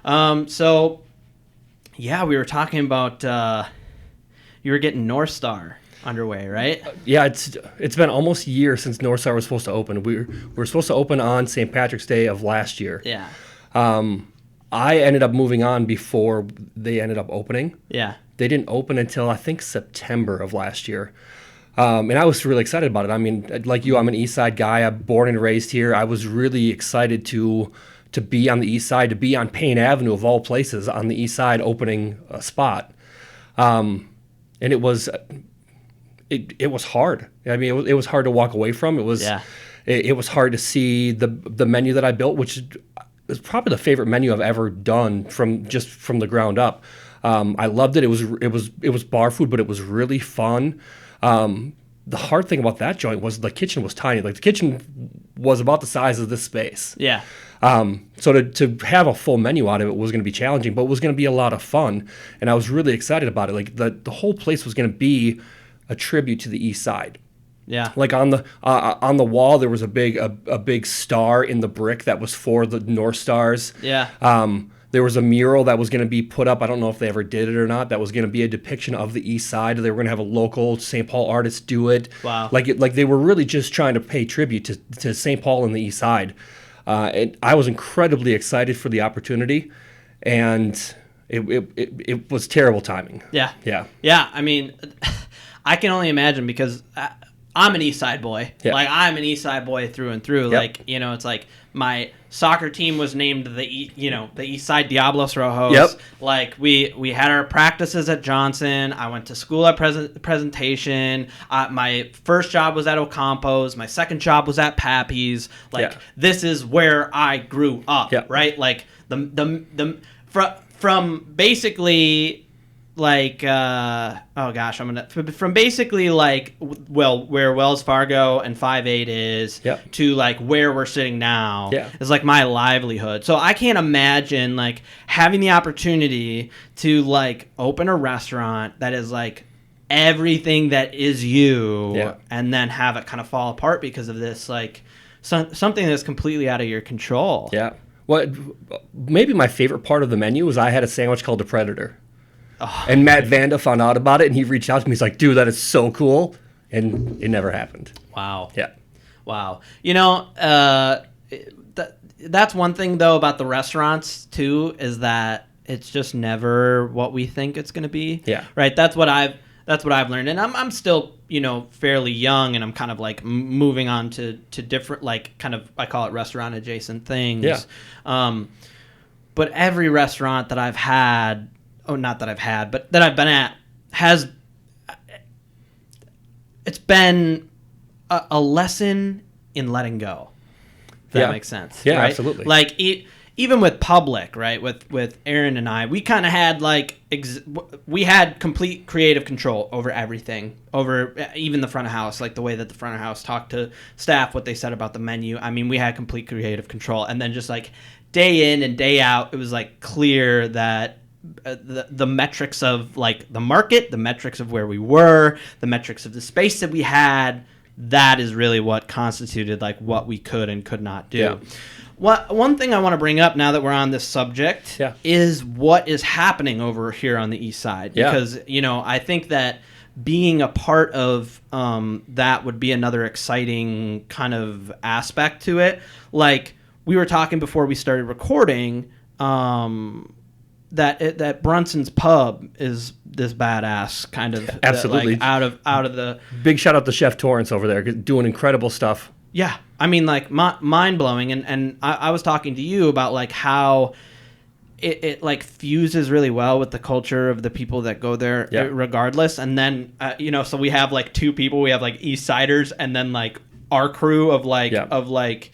So yeah, we were talking about you were getting North Star underway, right? Yeah, it's been almost a year since North Star was supposed to open. We were supposed to open on St. Patrick's Day of last year. Yeah. I ended up moving on before they ended up opening. Yeah. They didn't open until I think September of last year. And I was really excited about it. I mean, like you, I'm an East Side guy. I'm born and raised here. I was really excited to be on the East Side, to be on Payne Avenue of all places on the East Side opening a spot. And it was hard. I mean, it was hard to walk away from. It was hard to see the menu that I built, which is probably the favorite menu I've ever done from the ground up. I loved it. It was bar food, but it was really fun. The hard thing about that joint was the kitchen was tiny. Like the kitchen was about the size of this space. Yeah. So to have a full menu out of it was going to be challenging, but it was going to be a lot of fun. And I was really excited about it. Like the whole place was going to be a tribute to the East Side. Yeah. Like on the wall, there was a big star in the brick that was for the North Stars. Yeah. There was a mural that was going to be put up. I don't know if they ever did it or not. That was going to be a depiction of the East Side. They were going to have a local St. Paul artist do it. Wow. Like they were really just trying to pay tribute to St. Paul and the East Side. And I was incredibly excited for the opportunity, and it was terrible timing. Yeah. Yeah. Yeah. I mean, I can only imagine because I'm an East Side boy. Yeah. Like I'm an East Side boy through and through. Yep. Like, you know, it's like my soccer team was named the East Side Diablos Rojos. Yep. Like we had our practices at Johnson. I went to school at presentation. My first job was at Ocampo's. My second job was at Pappy's. Like this is where I grew up. Yep. Right. Like from basically. Like, from basically like, where Wells Fargo and 5/8 is to like where we're sitting now is like my livelihood. So I can't imagine like having the opportunity to like open a restaurant that is like everything that is you and then have it kind of fall apart because of this, like something that's completely out of your control. Yeah. Well, maybe my favorite part of the menu was I had a sandwich called the Predator. Oh, and Matt Vanda found out about it, and he reached out to me. He's like, dude, that is so cool. And it never happened. Wow. Yeah. Wow. You know, that's one thing, though, about the restaurants, too, is that it's just never what we think it's going to be. Yeah. Right? That's what I've learned. And I'm still, you know, fairly young, and I'm kind of, like, moving on to different, like, kind of, I call it restaurant-adjacent things. Yeah. But every restaurant that I've had... not that I've had, but that I've been at it's been a lesson in letting go. If that makes sense. Yeah, right? Absolutely. Like even with Public, right? With Aaron and I, we kind of had like we had complete creative control over everything, over even the front of house, like the way that the front of house talked to staff, what they said about the menu. I mean, we had complete creative control, and then just like day in and day out, it was like clear that. The metrics of like the market, the metrics of where we were, the metrics of the space that we had, that is really what constituted like what we could and could not do. Yeah. One thing I want to bring up now that we're on this subject is what is happening over here on the East Side. Because, you know, I think that being a part of that would be another exciting kind of aspect to it. Like we were talking before we started recording, that Brunson's Pub is this badass kind of absolutely like, out of the big shout out to Chef Torrance over there doing incredible stuff. Yeah, I mean like mind blowing, and I was talking to you about like how it like fuses really well with the culture of the people that go there regardless, and then you know, so we have like two people, we have like East Siders, and then like our crew of like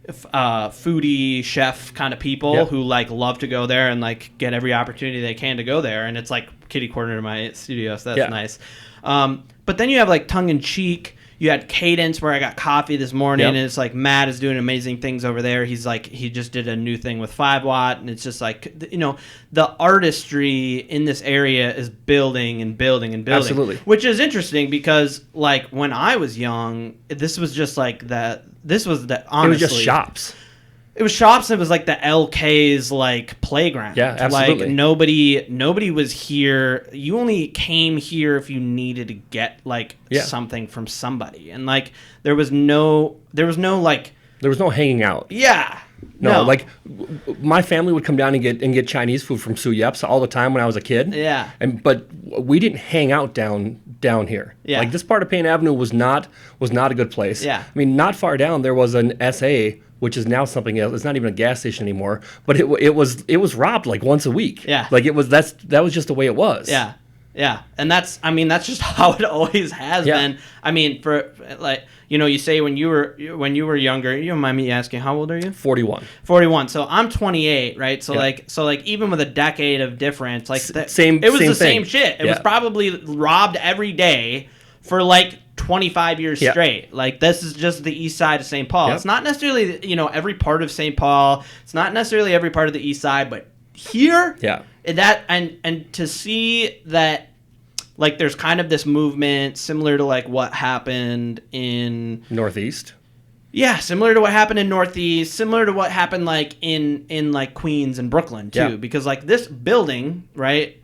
foodie chef kind of people who like love to go there and like get every opportunity they can to go there, and it's like kitty corner to my studio, so that's nice. But then you have like tongue in cheek. You had Cadence, where I got coffee this morning, and it's like Matt is doing amazing things over there. He's like, he just did a new thing with 5 Watt, and it's just like, you know, the artistry in this area is building and building and building. Absolutely. Which is interesting because like when I was young, this was just like that. This was that honestly. It was just shops. It was shops. It was like the LK's like playground. Yeah, absolutely. Like nobody was here. You only came here if you needed to get like something from somebody, and like there was no hanging out. Yeah. No, like my family would come down and get Chinese food from Su Yep's all the time when I was a kid. Yeah. But we didn't hang out down here. Yeah. Like this part of Payne Avenue was not a good place. Yeah. I mean, not far down there was an SA, which is now something else. It's not even a gas station anymore. But it was robbed like once a week. Yeah. Like that was just the way it was. Yeah. Yeah, and that's just how it always has been. I mean, for like, you say when you were younger, you don't mind me asking, how old are you? 41. 41. So I'm 28, right? So like even with a decade of difference, like it was the same shit. It was probably robbed every day for like 25 years straight. Like this is just the east side of St. Paul. Yep. It's not necessarily every part of St. Paul. It's not necessarily every part of the east side, but here, that and to see that, like, there's kind of this movement similar to like what happened in Northeast. Yeah, similar to what happened in Northeast, similar to what happened like in like Queens and Brooklyn too, because like this building, right?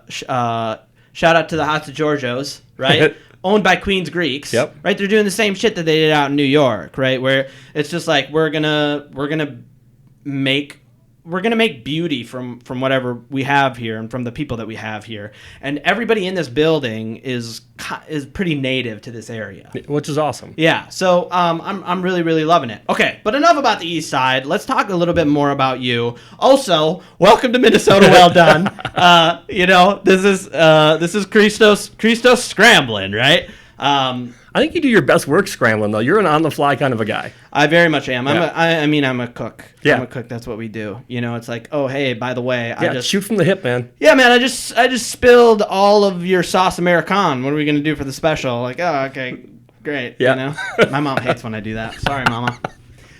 Shout out to the Hots of Giorgio's, right? Owned by Queens Greeks, right? They're doing the same shit that they did out in New York, right? Where it's just like we're gonna make beauty from whatever we have here and from the people that we have here, and everybody in this building is pretty native to this area, which is awesome. Yeah, so I'm really, really loving it. Okay, but enough about the East Side. Let's talk a little bit more about you. Also, welcome to Minnesota. Well done. This is Christos scrambling, right? I think you do your best work scrambling, though. You're an on-the-fly kind of a guy. I very much am. I'm a cook. Yeah. I'm a cook. That's what we do. It's like, oh, hey, by the way, I just shoot from the hip, man. Yeah, man. I just spilled all of your sauce American. What are we gonna do for the special? Like, oh, okay, great. Yeah. My mom hates when I do that. Sorry, Mama.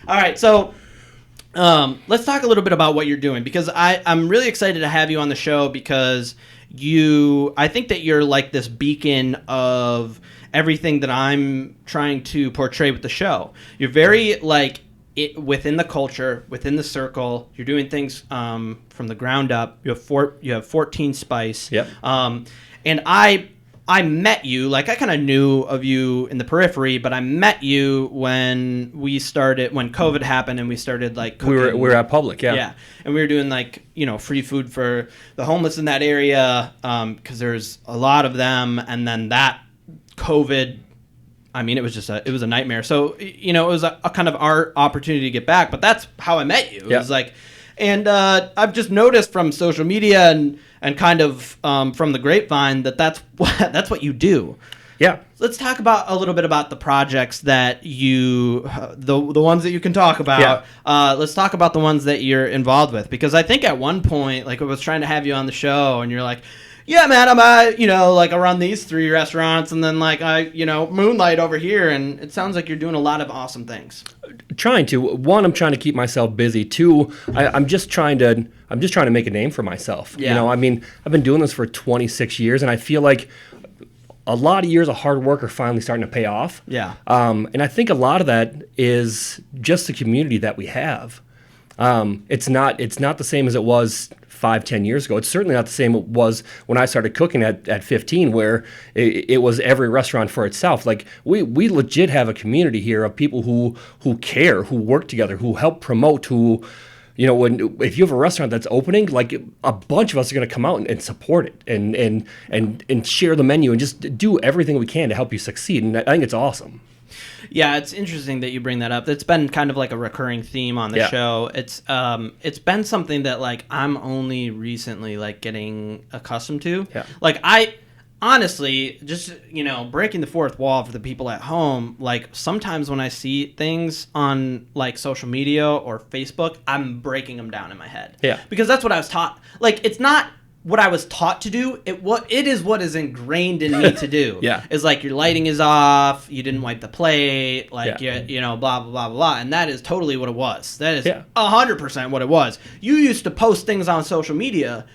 All right, so let's talk a little bit about what you're doing, because I'm really excited to have you on the show, because I think that you're like this beacon of everything that I'm trying to portray with the show. You're very like within the culture, within the circle. You're doing things from the ground up. You have 14 Spice. Yep. And I met you, like I kind of knew of you in the periphery, but I met you when COVID happened and we started like cooking. We were at Public, yeah. Yeah, and we were doing like free food for the homeless in that area, because there's a lot of them, and then that COVID, I mean, it was a nightmare. So, it was a kind of our opportunity to get back, but that's how I met you. It was like, and I've just noticed from social media and kind of from the grapevine that's what you do. Yeah. Let's talk about a little bit about the projects that the ones that you can talk about. Yeah. Let's talk about the ones that you're involved with, because I think at one point, like I was trying to have you on the show and you're like, yeah, man, I'm I run these 3 restaurants, and then like I moonlight over here, and it sounds like you're doing a lot of awesome things. Trying to. One, I'm trying to keep myself busy. 2, I'm just trying to make a name for myself. Yeah. I mean, I've been doing this for 26 years, and I feel like a lot of years of hard work are finally starting to pay off. Yeah. And I think a lot of that is just the community that we have. It's not the same as it was 5-10 years ago. It's certainly not the same it was when I started cooking at 15, where it was every restaurant for itself. Like we legit have a community here of people who care, who work together, who help promote, who if you have a restaurant that's opening, like a bunch of us are going to come out and support it and share the menu and just do everything we can to help you succeed. And I think it's awesome. Yeah, it's interesting that you bring that up. It's been kind of like a recurring theme on the show. It's been something that like I'm only recently like getting accustomed to. Yeah. Like I honestly just breaking the fourth wall for the people at home. Like sometimes when I see things on like social media or Facebook, I'm breaking them down in my head. Yeah. Because that's what I was taught. Like it's not what I was taught to do. It is what is ingrained in me to do. Yeah. Is like your lighting is off, you didn't wipe the plate, like blah blah blah blah, and that is totally what it was. That is 100% what it was. You used to post things on social media,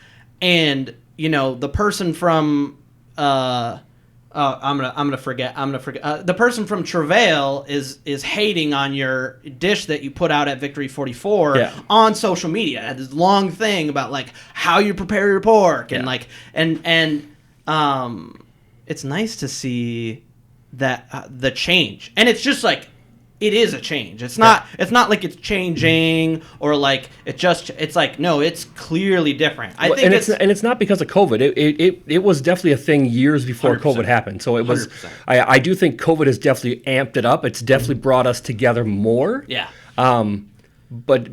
and the person from I'm gonna forget. The person from Travail is hating on your dish that you put out at Victory 44 on social media. It had this long thing about like how you prepare your pork and like and it's nice to see that the change, and it's just like. It is a change. It's not. It's not like it's changing or like it's like no. It's clearly different. I think it's not because of COVID. It was definitely a thing years before 100%. COVID happened. So it was. 100%. I do think COVID has definitely amped it up. It's definitely brought us together more. Yeah. But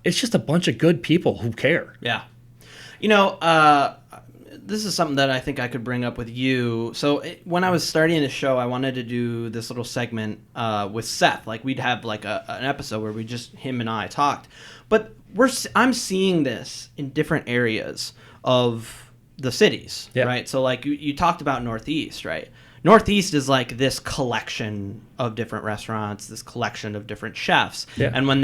it's just a bunch of good people who care. Yeah. This is something that I think I could bring up with you. So when I was starting the show, I wanted to do this little segment with Seth. Like we'd have like an episode where we just him and I talked. But I'm seeing this in different areas of the cities, right? So like you talked about Northeast, right? Northeast is like this collection of different restaurants, this collection of different chefs, and when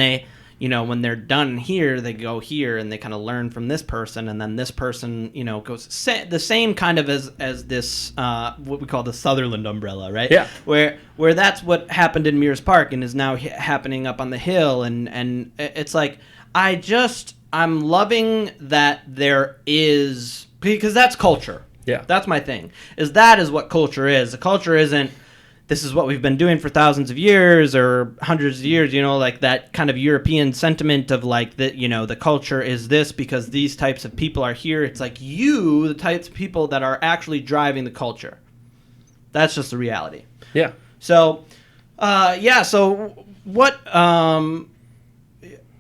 they're done here, they go here and they kind of learn from this person, and then this person, goes the same kind of as this what we call the Sutherland umbrella, right? Yeah. Where that's what happened in Mears Park and is now happening up on the hill, and it's like I'm loving that there is, because that's culture. Yeah. That's my thing. That is what culture is. The culture isn't, this is what we've been doing for thousands of years or hundreds of years, like that kind of European sentiment of like the culture is this because these types of people are here. It's like the types of people that are actually driving the culture. That's just the reality. Yeah. So, so what,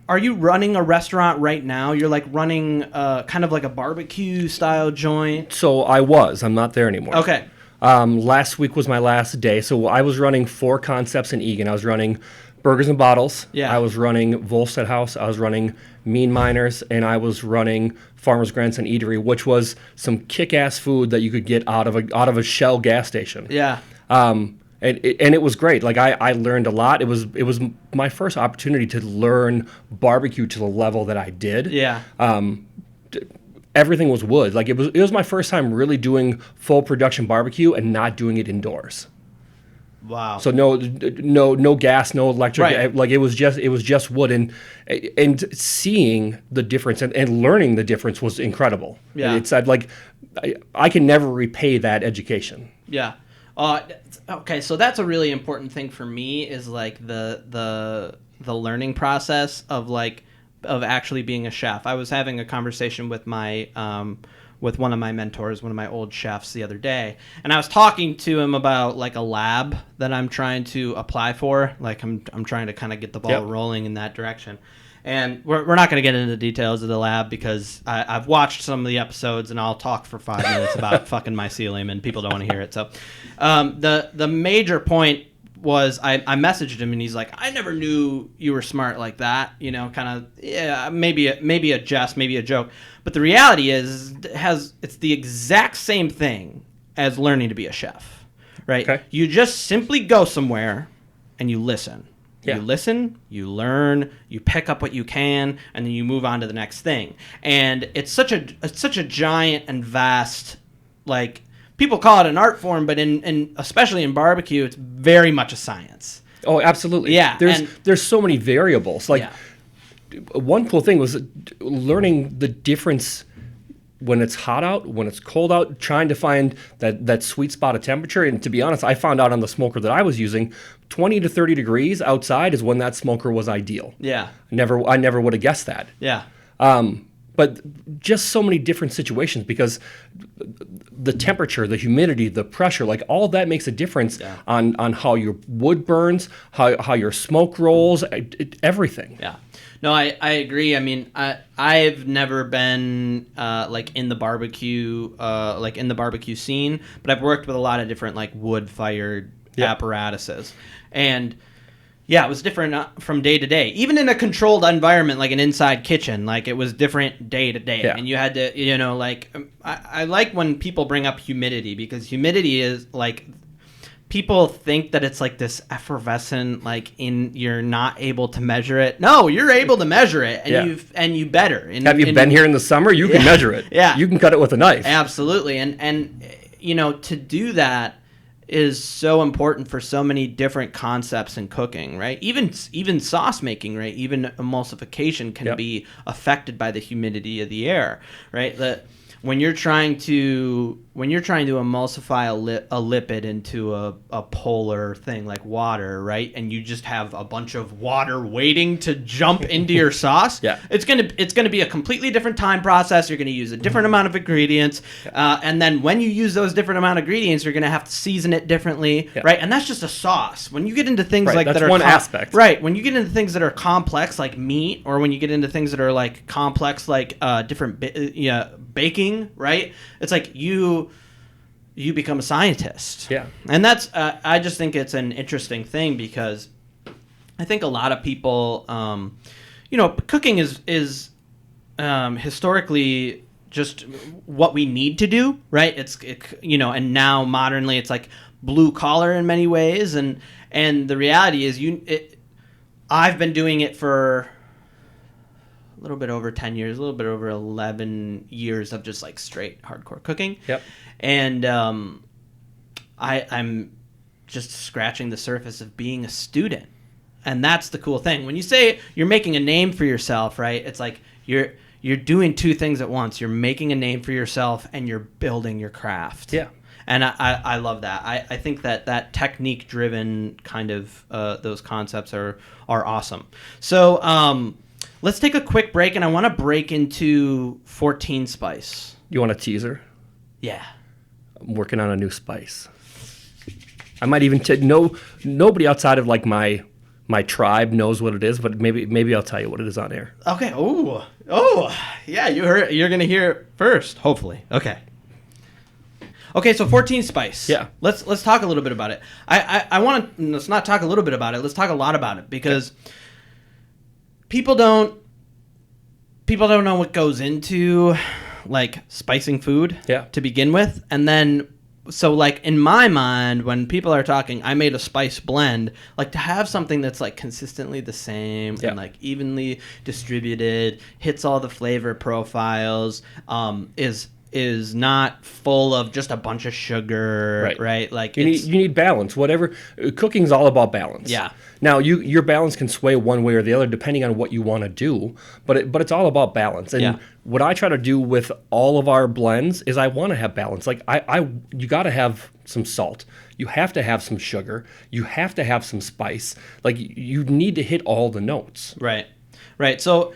are you running a restaurant right now? You're like running kind of like a barbecue style joint? So I'm not there anymore. Okay. Last week was my last day, so I was running 4 concepts in Egan. I was running Burgers and Bottles. Yeah. I was running Volstead House. I was running Mean Miners, and I was running Farmer's Grandson Eatery, which was some kick-ass food that you could get out of a Shell gas station. Yeah. And it was great. Like I learned a lot. It was my first opportunity to learn barbecue to the level that I did. Yeah. Everything was wood. Like it was my first time really doing full production barbecue and not doing it indoors. Wow. So no gas, no electric. Right. Like it was just wood, and seeing the difference and learning the difference was incredible. Yeah. It's like I can never repay that education. Yeah. Okay, so that's a really important thing for me is like the learning process of actually being a chef. I was having a conversation with with one of my mentors, one of my old chefs the other day, and I was talking to him about like a lab that I'm trying to apply for. Like I'm trying to kind of get the ball rolling in that direction. And we're not going to get into the details of the lab because I've watched some of the episodes and I'll talk for 5 minutes about fucking mycelium and people don't want to hear it. So the major point was I messaged him and he's like, I never knew you were smart like that, kind of, maybe a jest, maybe a joke. But the reality is it's the exact same thing as learning to be a chef, right? Okay. You just simply go somewhere and you listen. Yeah. You listen, you learn, you pick up what you can, and then you move on to the next thing. And it's such a giant and vast, like, people call it an art form, but in especially in barbecue, it's very much a science. Oh, absolutely. Yeah. There's so many variables. Like, one cool thing was learning the difference when it's hot out, when it's cold out, trying to find that sweet spot of temperature. And to be honest, I found out on the smoker that I was using, 20 to 30 degrees outside is when that smoker was ideal. Yeah. I never would have guessed that. Yeah. But just so many different situations because the temperature, the humidity, the pressure, like all that makes a difference on how your wood burns, how your smoke rolls, everything. Yeah. No, I agree. I mean, I've never been like in the barbecue scene, but I've worked with a lot of different like wood-fired apparatuses, and it was different from day to day. Even in a controlled environment like an inside kitchen, like it was different day to day, and you had to, like I like when people bring up humidity because humidity is like. People think that it's like this effervescent, like you're not able to measure it. No, you're able to measure it, and you better. Have you been here in the summer? You can measure it. Yeah, you can cut it with a knife. Absolutely, and to do that, is so important for so many different concepts in cooking, right? Even sauce making, right? Even emulsification can be affected by the humidity of the air, right? When you're trying to emulsify a lipid into a polar thing like water, right? And you just have a bunch of water waiting to jump into your sauce. It's gonna be a completely different time process. You're gonna use a different amount of ingredients, and then when you use those different amount of ingredients, you're gonna have to season it differently, right? And that's just a sauce. When you get into things like that's that are one aspect, right? When you get into things that are complex like meat, or when you get into things that are like complex like different baking, right? It's like you become a scientist. And that's I just think it's an interesting thing, because I think a lot of people cooking is historically just what we need to do, right? And now modernly it's like blue collar in many ways, and the reality is I've been doing it for a little bit over 10 years, a little bit over 11 years of just like straight hardcore cooking. And I'm just scratching the surface of being a student. And that's the cool thing. When you say you're making a name for yourself, right? It's like you're doing two things at once. You're making a name for yourself and you're building your craft. And I love that. I think that technique-driven kind of those concepts are awesome. So let's take a quick break, and I want to break into 14 spice. You want a teaser? Yeah. I'm working on a new spice. I might even nobody outside of like my tribe knows what it is, but maybe I'll tell you what it is on air. Okay. Oh, yeah. You're gonna hear it first, hopefully. Okay. So 14 spice. Let's talk a little bit about it. I want to let's not talk a little bit about it. Let's talk a lot about it, because people don't know what goes into like spicing food to begin with. And then so like in my mind, when people are talking, I made a spice blend, like to have something that's like consistently the same and like evenly distributed, hits all the flavor profiles, is not full of just a bunch of sugar, right? Like you need balance. Whatever, cooking's all about balance. Now your balance can sway one way or the other depending on what you want to do, but it's all about balance. And what I try to do with all of our blends is I want to have balance. Like you got to have some salt. You have to have some sugar. You have to have some spice. Like you need to hit all the notes. Right. So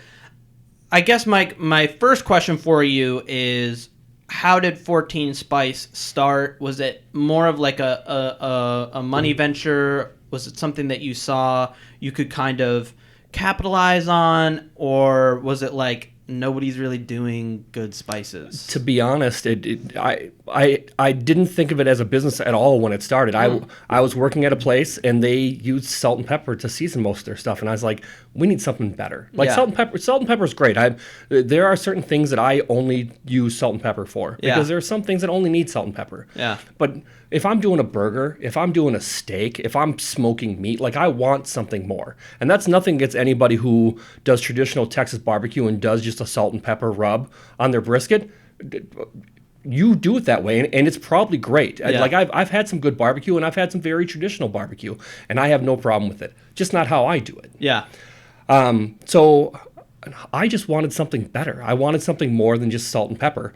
I guess my first question for you is, how did 14 Spice start? Was it more of like a money venture? Was it something that you saw you could kind of capitalize on? Or was it like nobody's really doing good spices? To be honest, I didn't think of it as a business at all when it started. I was working at a place and they used salt and pepper to season most of their stuff, and I was like, we need something better. Like salt and pepper. Salt and pepper is great. There are certain things that I only use salt and pepper for, because there are some things that only need salt and pepper. But if I'm doing a burger, if I'm doing a steak, if I'm smoking meat, like I want something more. And that's nothing against anybody who does traditional Texas barbecue and does just a salt and pepper rub on their brisket. You do it that way, and it's probably great. Like I've had some good barbecue, and I've had some very traditional barbecue, and I have no problem with it. Just not how I do it. So I just wanted something better. I wanted something more than just salt and pepper.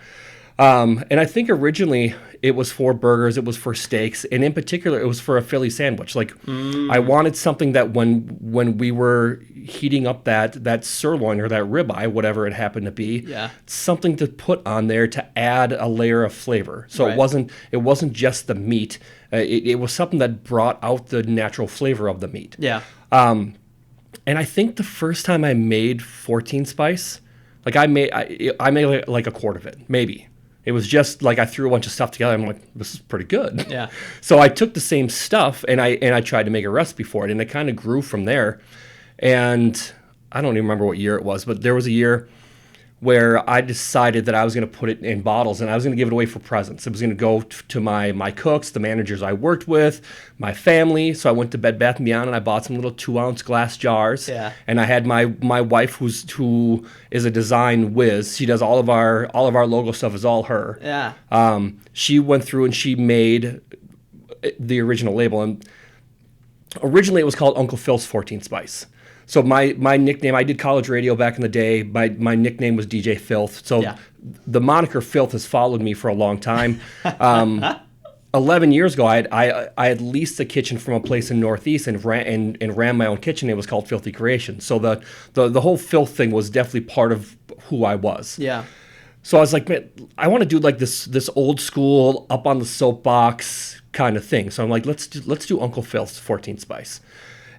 And I think originally it was for burgers, it was for steaks, and in particular, it was for a Philly sandwich. Like I wanted something that when we were heating up that sirloin or that ribeye, whatever it happened to be, something to put on there to add a layer of flavor. So it wasn't just the meat. It was something that brought out the natural flavor of the meat. And I think the first time I made 14 Spice, like I made like a quart of it, maybe. It was just like I threw a bunch of stuff together. I'm like, this is pretty good. So I took the same stuff and I tried to make a recipe for it, and it kind of grew from there. And I don't even remember what year it was, but there was a year where I decided that I was going to put it in bottles and I was going to give it away for presents. It was going to go to my cooks, the managers I worked with, my family. So I went to Bed Bath & Beyond and I bought some little 2-ounce glass jars. And I had my wife who is a design whiz. She does all of our logo stuff is all her. She went through and she made the original label. And originally it was called Uncle Phil's 14 Spice. So my nickname, I did college radio back in the day. My nickname was DJ Filth. So the moniker Filth has followed me for a long time. 11 years ago, I had leased a kitchen from a place in Northeast and ran my own kitchen. It was called Filthy Creation. So the whole filth thing was definitely part of who I was. Yeah. So I was like, man, I want to do like this old school up on the soapbox kind of thing. So I'm like, let's do Uncle Phil's 14 Spice.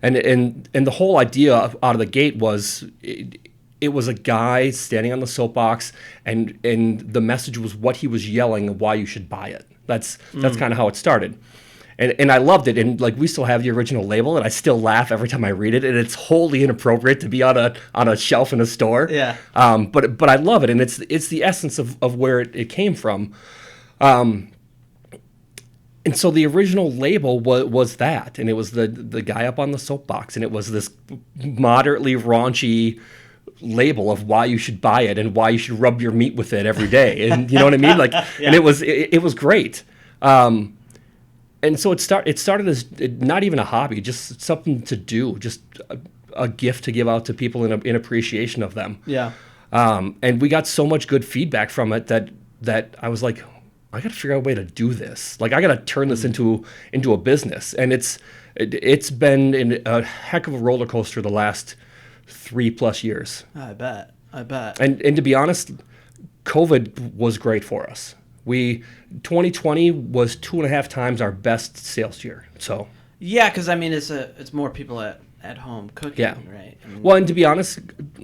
And the whole idea out of the gate was it was a guy standing on the soapbox, and the message was what he was yelling and why you should buy it. That's kind of how it started. And I loved it. And like, we still have the original label, and I still laugh every time I read it. And it's wholly inappropriate to be on a shelf in a store. Yeah. But I love it, and it's the essence of where it came from. And so the original label was that, and it was the guy up on the soapbox, and it was this moderately raunchy label of why you should buy it and why you should rub your meat with it every day, and you know what I mean? Like, and it was great. And so it started as not even a hobby, just something to do, just a gift to give out to people in appreciation of them. Yeah. And we got so much good feedback from it that I was like, I got to figure out a way to do this. Like, I got to turn this into a business. And it's been a heck of a roller coaster the last 3+ years. I bet. And to be honest, COVID was great for us. 2020 was 2.5 times our best sales year. So yeah, because I mean, it's more people at home cooking, right? I mean, well, and to be honest,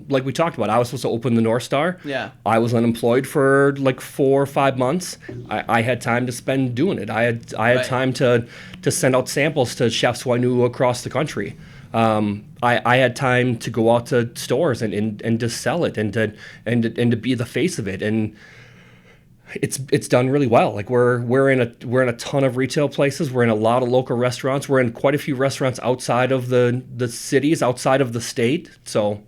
like we talked about, I was supposed to open the North Star. Yeah. I was unemployed for like 4 or 5 months. I had time to spend doing it. I had time to send out samples to chefs who I knew across the country. I had time to go out to stores and to sell it and to be the face of it. And it's done really well. Like, we're in a ton of retail places. We're in a lot of local restaurants. We're in quite a few restaurants outside of the cities, outside of the state. So,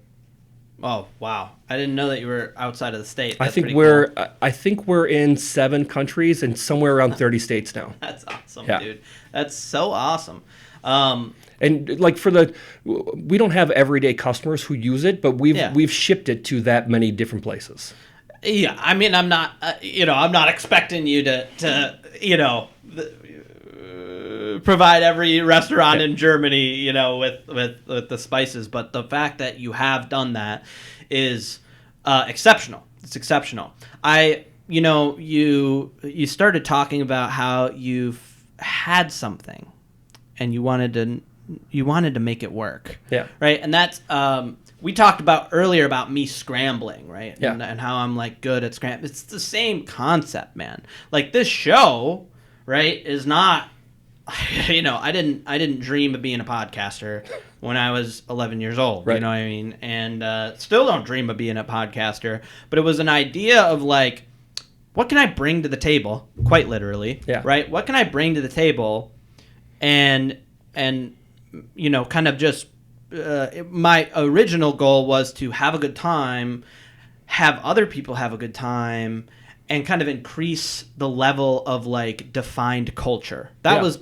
oh wow, I didn't know that you were outside of the state. That's I think we're in 7 countries and somewhere around 30 states now. That's awesome, dude. That's so awesome. And like, we don't have everyday customers who use it, but we've shipped it to that many different places. Yeah, I mean, I'm not, I'm not expecting you to provide every restaurant in Germany, with the spices, but the fact that you have done that is exceptional. It's exceptional. You started talking about how you've had something, and you wanted to make it work. Yeah. Right, and that's. We talked about earlier about me scrambling, right? Yeah. And how I'm like good at scrambling. It's the same concept, man. Like, this show, right, is not, I didn't dream of being a podcaster when I was 11 years old. Right. You know what I mean? And still don't dream of being a podcaster. But it was an idea of like, what can I bring to the table? Quite literally. Yeah. Right? What can I bring to the table? And kind of just. My original goal was to have a good time, have other people have a good time, and kind of increase the level of like defined culture. That was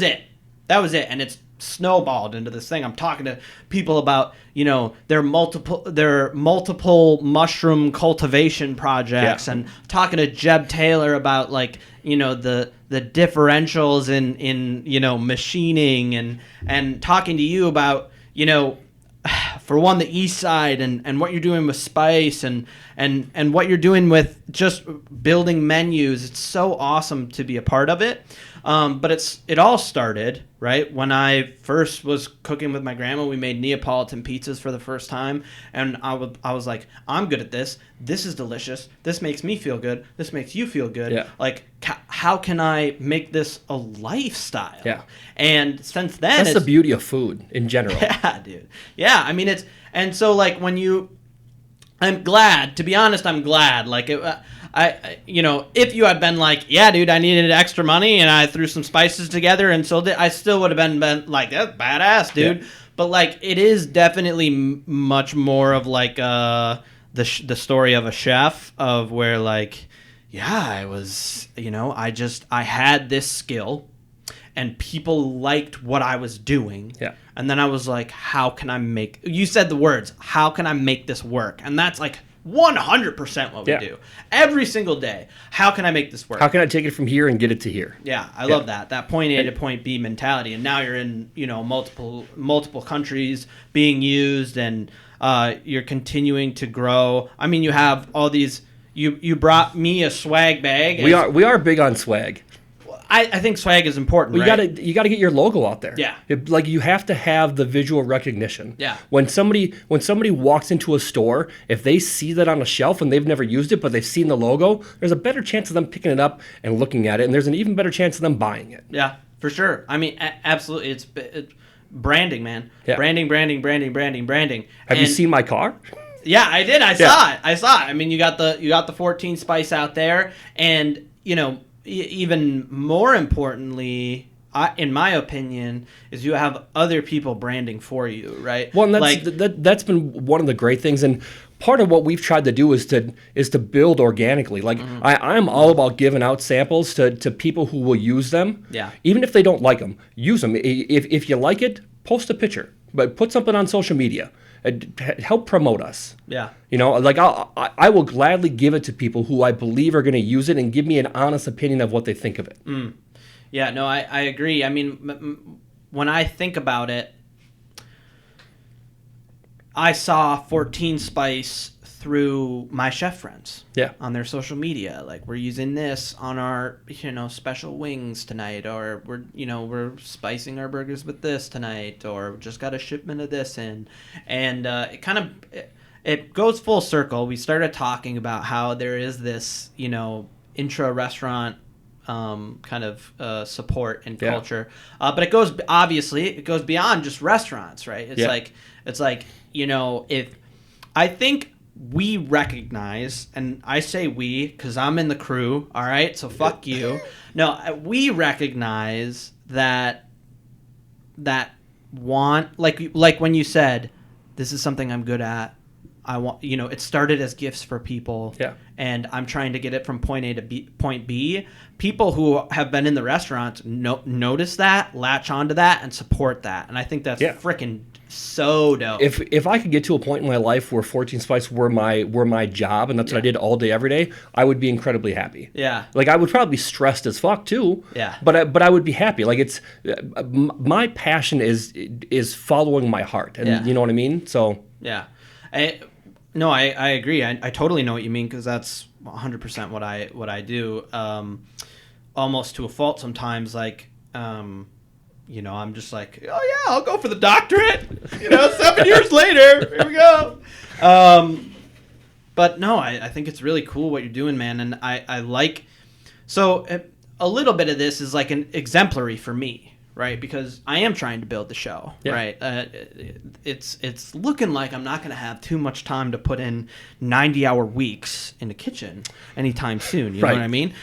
it, and it's snowballed into this thing. I'm talking to people about their multiple mushroom cultivation projects, and talking to Jeb Taylor about like the differentials in machining, and talking to you about for one, the East Side and what you're doing with spice and what you're doing with just building menus. It's so awesome to be a part of it. But it all started, right, when I first was cooking with my grandma. We made Neapolitan pizzas for the first time, and I was like, I'm good at this. This is delicious. This makes me feel good. This makes you feel good. Yeah. Like, how can I make this a lifestyle? Yeah. And since then, that's the beauty of food in general. Yeah, dude. Yeah, I mean, and so like I'm glad. To be honest, I'm glad. Like, if you had been like, yeah, dude, I needed extra money and I threw some spices together and sold it, I still would have been like, that's badass, dude. Yeah. But like, it is definitely much more of like the story of a chef, of where like, yeah, I was, I had this skill, and people liked what I was doing. Yeah. And then I was like, how can I make, you said the words, how can I make this work? And that's like 100% what we do every single day. How can I make this work? How can I take it from here and get it to here? Yeah, I love that point A to point B mentality. And now you're in, multiple countries being used, and you're continuing to grow. I mean, you have all these. You brought me a swag bag. We are big on swag. I think swag is important. Well, you gotta get your logo out there. Yeah. Like, you have to have the visual recognition. Yeah. When somebody walks into a store, if they see that on a shelf and they've never used it, but they've seen the logo, there's a better chance of them picking it up and looking at it, and there's an even better chance of them buying it. Yeah, for sure. I mean, absolutely. It's branding, man. Yeah. Branding. Have you seen my car? Yeah, I did. I saw it. I mean, you got the 14 Spice out there, and even more importantly, in my opinion, is you have other people branding for you, right? Well, and that's been one of the great things, and part of what we've tried to do is to build organically. Like, I'm all about giving out samples to people who will use them. Yeah. Even if they don't like them, use them. If you like it, post a picture, but put something on social media. Help promote us. Yeah. Like, I will gladly give it to people who I believe are going to use it and give me an honest opinion of what they think of it. Yeah, no, I agree. I mean, when I think about it, I saw 14 Spice through my chef friends. Yeah. On their social media, like, we're using this on our special wings tonight, or we're spicing our burgers with this tonight, or just got a shipment of this in, and it goes full circle. We started talking about how there is this intra restaurant kind of support and culture, but it goes beyond just restaurants, right? It's like if I think we recognize, and I say we because I'm in the crew, all right? So fuck you. No, we recognize that want, like when you said, this is something I'm good at. I want, it started as gifts for people, and I'm trying to get it from point A to point B. People who have been in the restaurants notice that, latch onto that, and support that, and I think that's freaking so dope. If I could get to a point in my life where 14 Spice were my job, and that's what I did all day every day, I would be incredibly happy. Yeah. Like, I would probably be stressed as fuck too. Yeah. But I would be happy. Like, it's my passion is following my heart, and you know what I mean. So yeah. I agree. I totally know what you mean, because that's 100% what I do. Almost to a fault sometimes. Like, I'm just like, oh yeah, I'll go for the doctorate. 7 years later, here we go. But no, I think it's really cool what you're doing, man, and I like. So a little bit of this is like an exemplary for me. Right, because I am trying to build the show. Right, it's looking like I'm not going to have too much time to put in 90-hour weeks in the kitchen anytime soon. You know what I mean?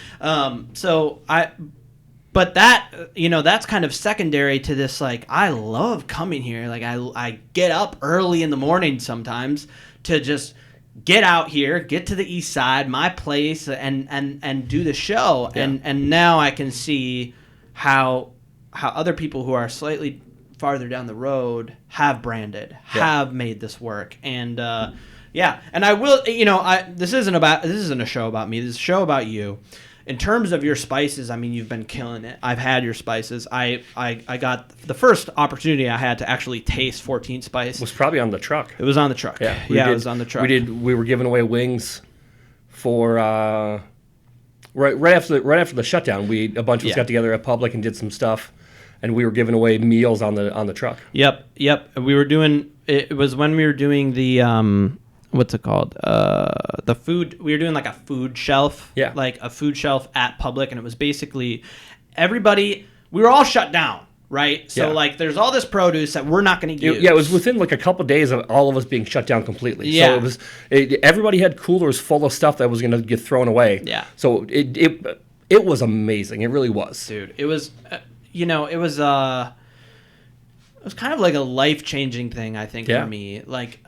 But that's kind of secondary to this. Like, I love coming here. Like, I get up early in the morning sometimes to just get out here, get to the east side, my place, and do the show. Yeah. And now I can see how other people who are slightly farther down the road have branded, have made this work. And and I will, this isn't a show about me. This is a show about you. In terms of your spices, I mean, you've been killing it. I've had your spices. I got the first opportunity I had to actually taste 14 Spice. Was probably on the truck. It was on the truck. Yeah, it was on the truck. We were giving away wings for right after the shutdown. A bunch of us got together at Public and did some stuff. And we were giving away meals on the truck. Yep. We were doing. It was when we were doing the what's it called? The food. We were doing like a food shelf. Yeah. Like a food shelf at Public, and it was basically everybody. We were all shut down, right? So like, there's all this produce that we're not going to use. It was within like a couple of days of all of us being shut down completely. Yeah. So everybody had coolers full of stuff that was going to get thrown away. Yeah. So it was amazing. It really was. Dude, it was. It was kind of like a life-changing thing, I think, for me. Like,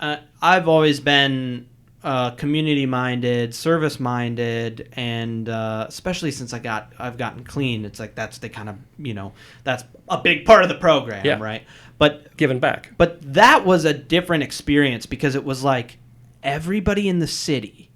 I've always been community minded, service minded, and especially since I've gotten clean, it's like that's that's a big part of the program, right? But giving back. But that was a different experience because it was like everybody in the city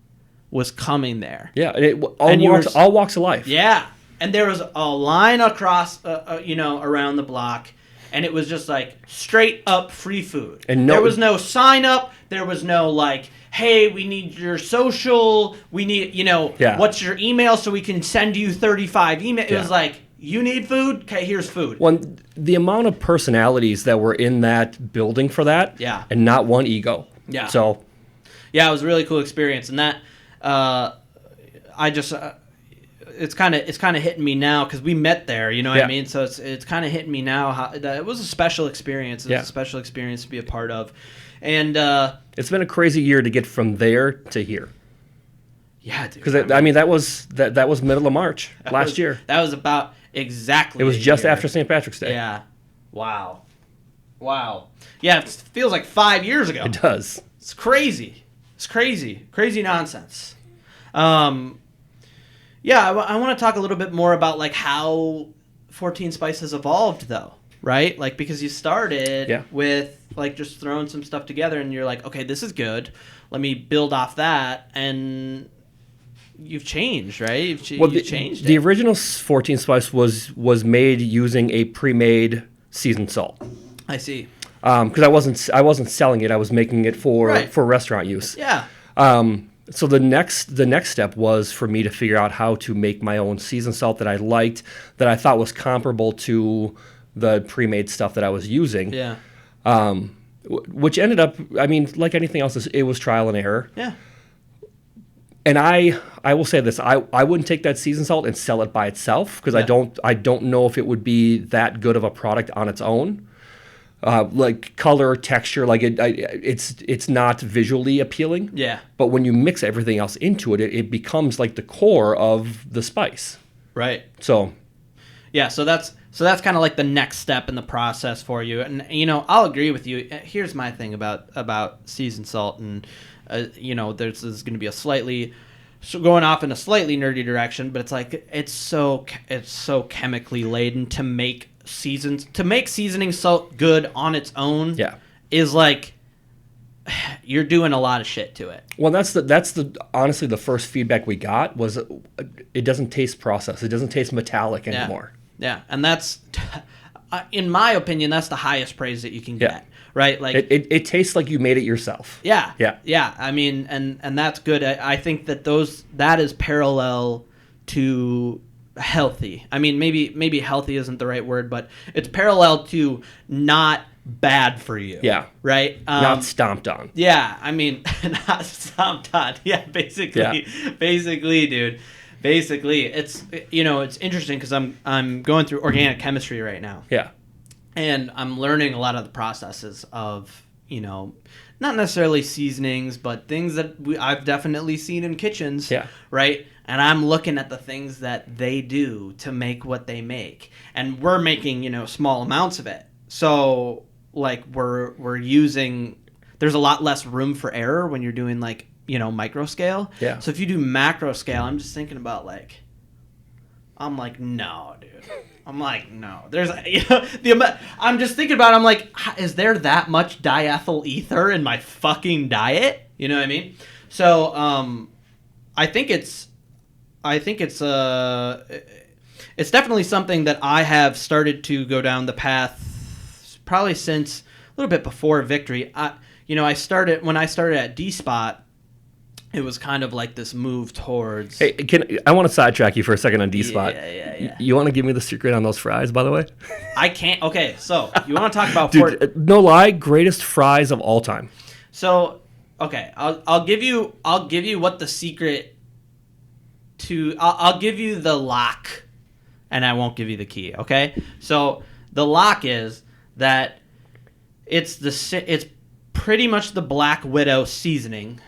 was coming there. Yeah, all walks of life. Yeah, and there was a line across, around the block. And it was just like straight up free food. And there was no sign up. There was no like, hey, we need your social. We need, what's your email so we can send you 35 emails. It was like, you need food? Okay, here's food. Well, the amount of personalities that were in that building for that. Yeah. And not one ego. Yeah. So. Yeah, it was a really cool experience. And that, I just... It's kind of hitting me now because we met there, you know what I mean? So it's kind of hitting me now how that it was a special experience. It was a special experience to be a part of, and it's been a crazy year to get from there to here. Yeah, dude. Because that was middle of March last year. That was about exactly. It was just after St. Patrick's Day. Yeah. Wow. Yeah, it feels like 5 years ago. It does. It's crazy. Crazy nonsense. Yeah, I want to talk a little bit more about like how 14 Spices evolved, though, right? Like because you started with like just throwing some stuff together, and you're like, okay, this is good. Let me build off that, and you've changed, right? You've changed. The original 14 Spice was made using a pre-made seasoned salt. I see. Because I wasn't selling it. I was making it for restaurant use. Yeah. So the next step was for me to figure out how to make my own seasoned salt that I liked, that I thought was comparable to the pre-made stuff that I was using. Yeah. Which ended up, like anything else, it was trial and error. Yeah. And I will say this: I wouldn't take that seasoned salt and sell it by itself because I don't know if it would be that good of a product on its own. Like color, texture, like it's not visually appealing. Yeah. But when you mix everything else into it, it becomes like the core of the spice. Right. So. Yeah. So that's kind of like the next step in the process for you, and I'll agree with you. Here's my thing about seasoned salt, and there's going to be going off in a slightly nerdy direction, but it's like it's so chemically laden to make seasoning salt good on its own. Yeah, is like you're doing a lot of shit to it. Well, that's honestly the first feedback we got was it doesn't taste processed. It doesn't taste metallic anymore. Yeah, and that's, in my opinion, that's the highest praise that you can get, right? Like it tastes like you made it yourself. Yeah, yeah, yeah. I mean, and that's good. I think that is parallel to healthy. I mean, maybe healthy isn't the right word, but it's parallel to not bad for you. Yeah. Right? Not stomped on. Yeah, I mean, not stomped on. Yeah, basically, dude. Basically, it's it's interesting because I'm going through organic chemistry right now. Yeah. And I'm learning a lot of the processes of, not necessarily seasonings, but things that I've definitely seen in kitchens. Yeah. Right? And I'm looking at the things that they do to make what they make. And we're making, small amounts of it. So, like, we're using... There's a lot less room for error when you're doing, like, micro scale. Yeah. So if you do macro scale, I'm just thinking about, like... I'm like, no, dude. I'm like, no. There's, I'm just thinking about it, I'm like, is there that much diethyl ether in my fucking diet? You know what I mean? So, I think it's definitely something that I have started to go down the path probably since a little bit before Victory. When I started at D-Spot, it was kind of like this move towards... Hey, I want to sidetrack you for a second on D-Spot. Yeah. You want to give me the secret on those fries, by the way? I can't. Okay, so you want to talk about... Dude, no lie, greatest fries of all time. So, okay, I'll give you what the secret to... I'll give you the lock, and I won't give you the key, okay? So, the lock is that it's pretty much the Black Widow seasoning...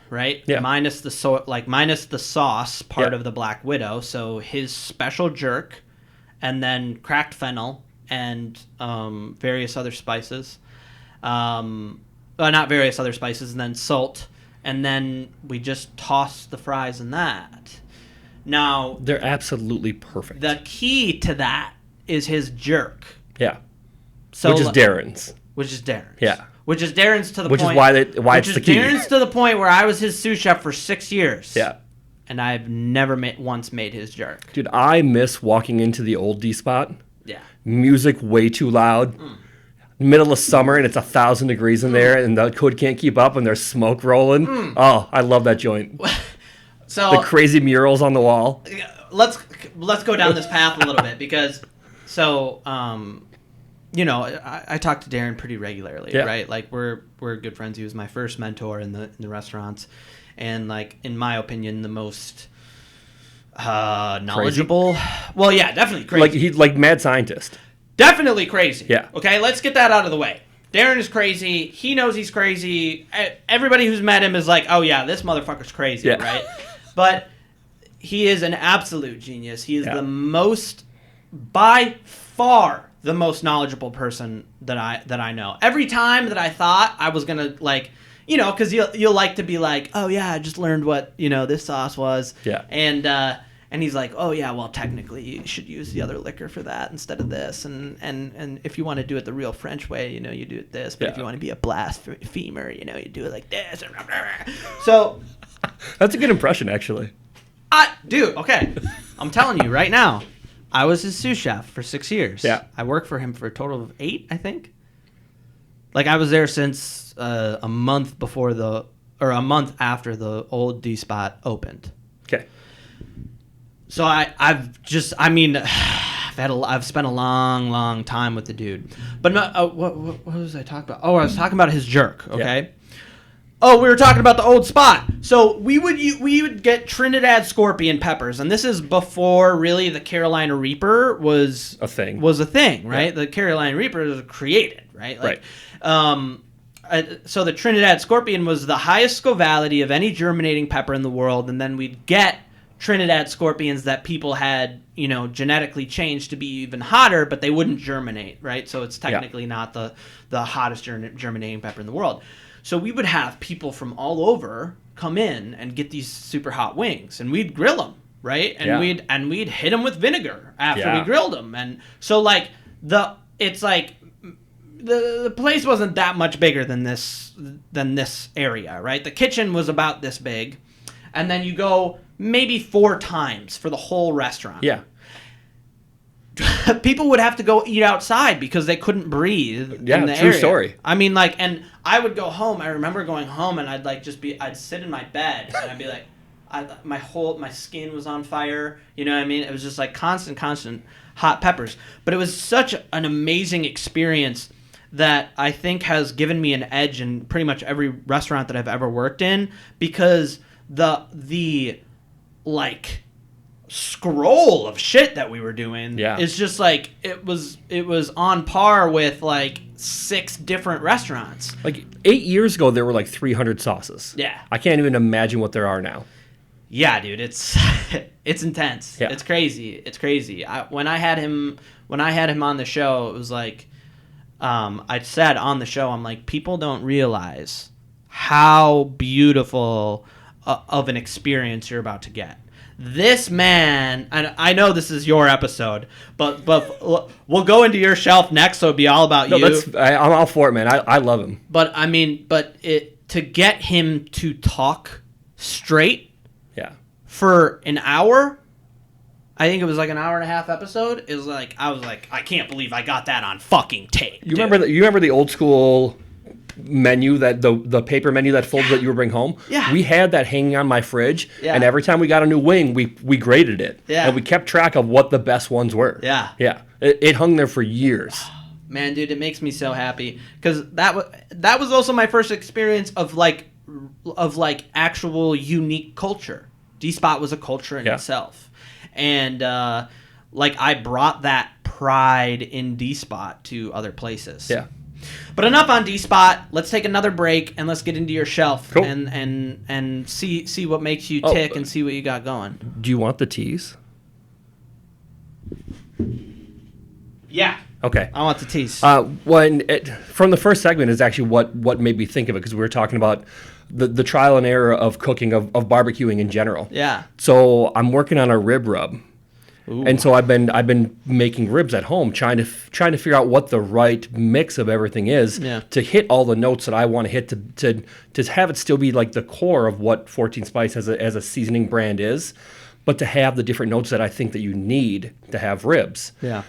Right? Yeah. Minus the sauce part of the Black Widow. So his special jerk, and then cracked fennel and various other spices. Not various other spices, and then salt and then we just toss the fries in that. Now they're absolutely perfect. The key to that is his jerk. Yeah. So which is Darren's. Which is Darren's. Yeah. Which is Darren's to the which point. Which is why it's the key. Darren's to the point where I was his sous chef for 6 years. Yeah. And I've never once made his jerk. Dude, I miss walking into the old D spot. Yeah. Music way too loud. Middle of summer and it's 1,000 degrees in there and the hood can't keep up and there's smoke rolling. Oh, I love that joint. So the crazy murals on the wall. Let's go down this path a little bit because you know, I talk to Darren pretty regularly, right? Like we're good friends. He was my first mentor in the restaurants, and like in my opinion, the most knowledgeable. Crazy? Well, yeah, definitely crazy. Like he's like mad scientist. Definitely crazy. Yeah. Okay, let's get that out of the way. Darren is crazy. He knows he's crazy. Everybody who's met him is like, oh yeah, this motherfucker's crazy, right? But he is an absolute genius. He is the most, by far, the most knowledgeable person that I know. Every time that I thought I was gonna like, you know, because you'll like to be like, oh yeah, I just learned what this sauce was. Yeah. And he's like, oh yeah, well technically you should use the other liquor for that instead of this, and if you want to do it the real French way, you do it this. But if you want to be a blasphemer, you do it like this. So that's a good impression, actually. Dude, okay, I'm telling you right now. I was his sous chef for 6 years. Yeah. I worked for him for a total of 8, I think. Like I was there since a month after the old D spot opened. Okay. So I've spent a long time with the dude. But what was I talking about? Oh, I was talking about his jerk. Okay. Yeah. Oh, we were talking about the old spot. So we would get Trinidad scorpion peppers, and this is before really the Carolina Reaper was a thing, right? Yeah. The Carolina Reaper was created, right? Like, right. So the Trinidad scorpion was the highest scovality of any germinating pepper in the world, and then we'd get Trinidad scorpions that people had, genetically changed to be even hotter, but they wouldn't germinate, right? So it's technically not the hottest germinating pepper in the world. So we would have people from all over come in and get these super hot wings, and we'd grill them, right? And we'd hit them with vinegar after we grilled them, and so like the place wasn't that much bigger than this area, right? The kitchen was about this big, and then you go maybe 4 times for the whole restaurant. Yeah. People would have to go eat outside because they couldn't breathe. Yeah, in the true area. Story. I mean, like, and I would go home. I remember going home, and I'd sit in my bed, and I'd be like, my skin was on fire. You know what I mean? It was just like constant hot peppers. But it was such an amazing experience that I think has given me an edge in pretty much every restaurant that I've ever worked in, because the like scroll of shit that we were doing is just like it was on par with like 6 different restaurants. Like 8 years ago there were like 300 sauces. Yeah. I can't even imagine what there are now. Yeah, dude, it's intense. Yeah. It's crazy. When I had him on the show, it was like I said on the show, I'm like, people don't realize how beautiful of an experience you're about to get. This man, and I know this is your episode, but we'll go into your shelf next, so it'll be all about you. I'm all for it, man. I love him. But I mean, to get him to talk straight, for an hour, I think it was like an hour and a half episode. Is like I was like, I can't believe I got that on fucking tape. You remember the old school menu, that the paper menu that folds that you would bring home? Yeah. We had that hanging on my fridge, and every time we got a new wing, we graded it. Yeah. And we kept track of what the best ones were. Yeah. Yeah. It hung there for years. Man, dude, it makes me so happy, because that was also my first experience of like actual unique culture. D-Spot was a culture in itself. And like I brought that pride in D-Spot to other places. Yeah. But enough on D-Spot. Let's take another break and let's get into your shelf. Cool. and see what makes you tick and see what you got going. Do you want the teas? Yeah. Okay. I want the tease. From the first segment is actually what made me think of it, because we were talking about the trial and error of cooking, of barbecuing in general. Yeah. So I'm working on a rib rub. Ooh. And so I've been making ribs at home, trying to figure out what the right mix of everything is to hit all the notes that I want to hit, to have it still be like the core of what 14 Spice as a seasoning brand is, but to have the different notes that I think that you need to have ribs. Yeah.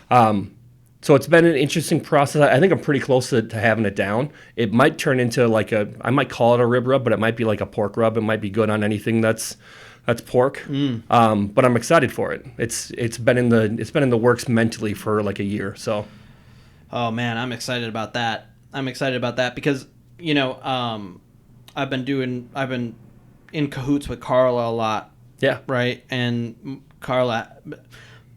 So it's been an interesting process. I think I'm pretty close to having it down. It might turn into I might call it a rib rub, but it might be like a pork rub. It might be good on anything that's pork. But I'm excited for it. It's been in the works mentally for like a year. So. Oh man, I'm excited about that. Because I've been in cahoots with Carla a lot. Yeah. Right. And Carla,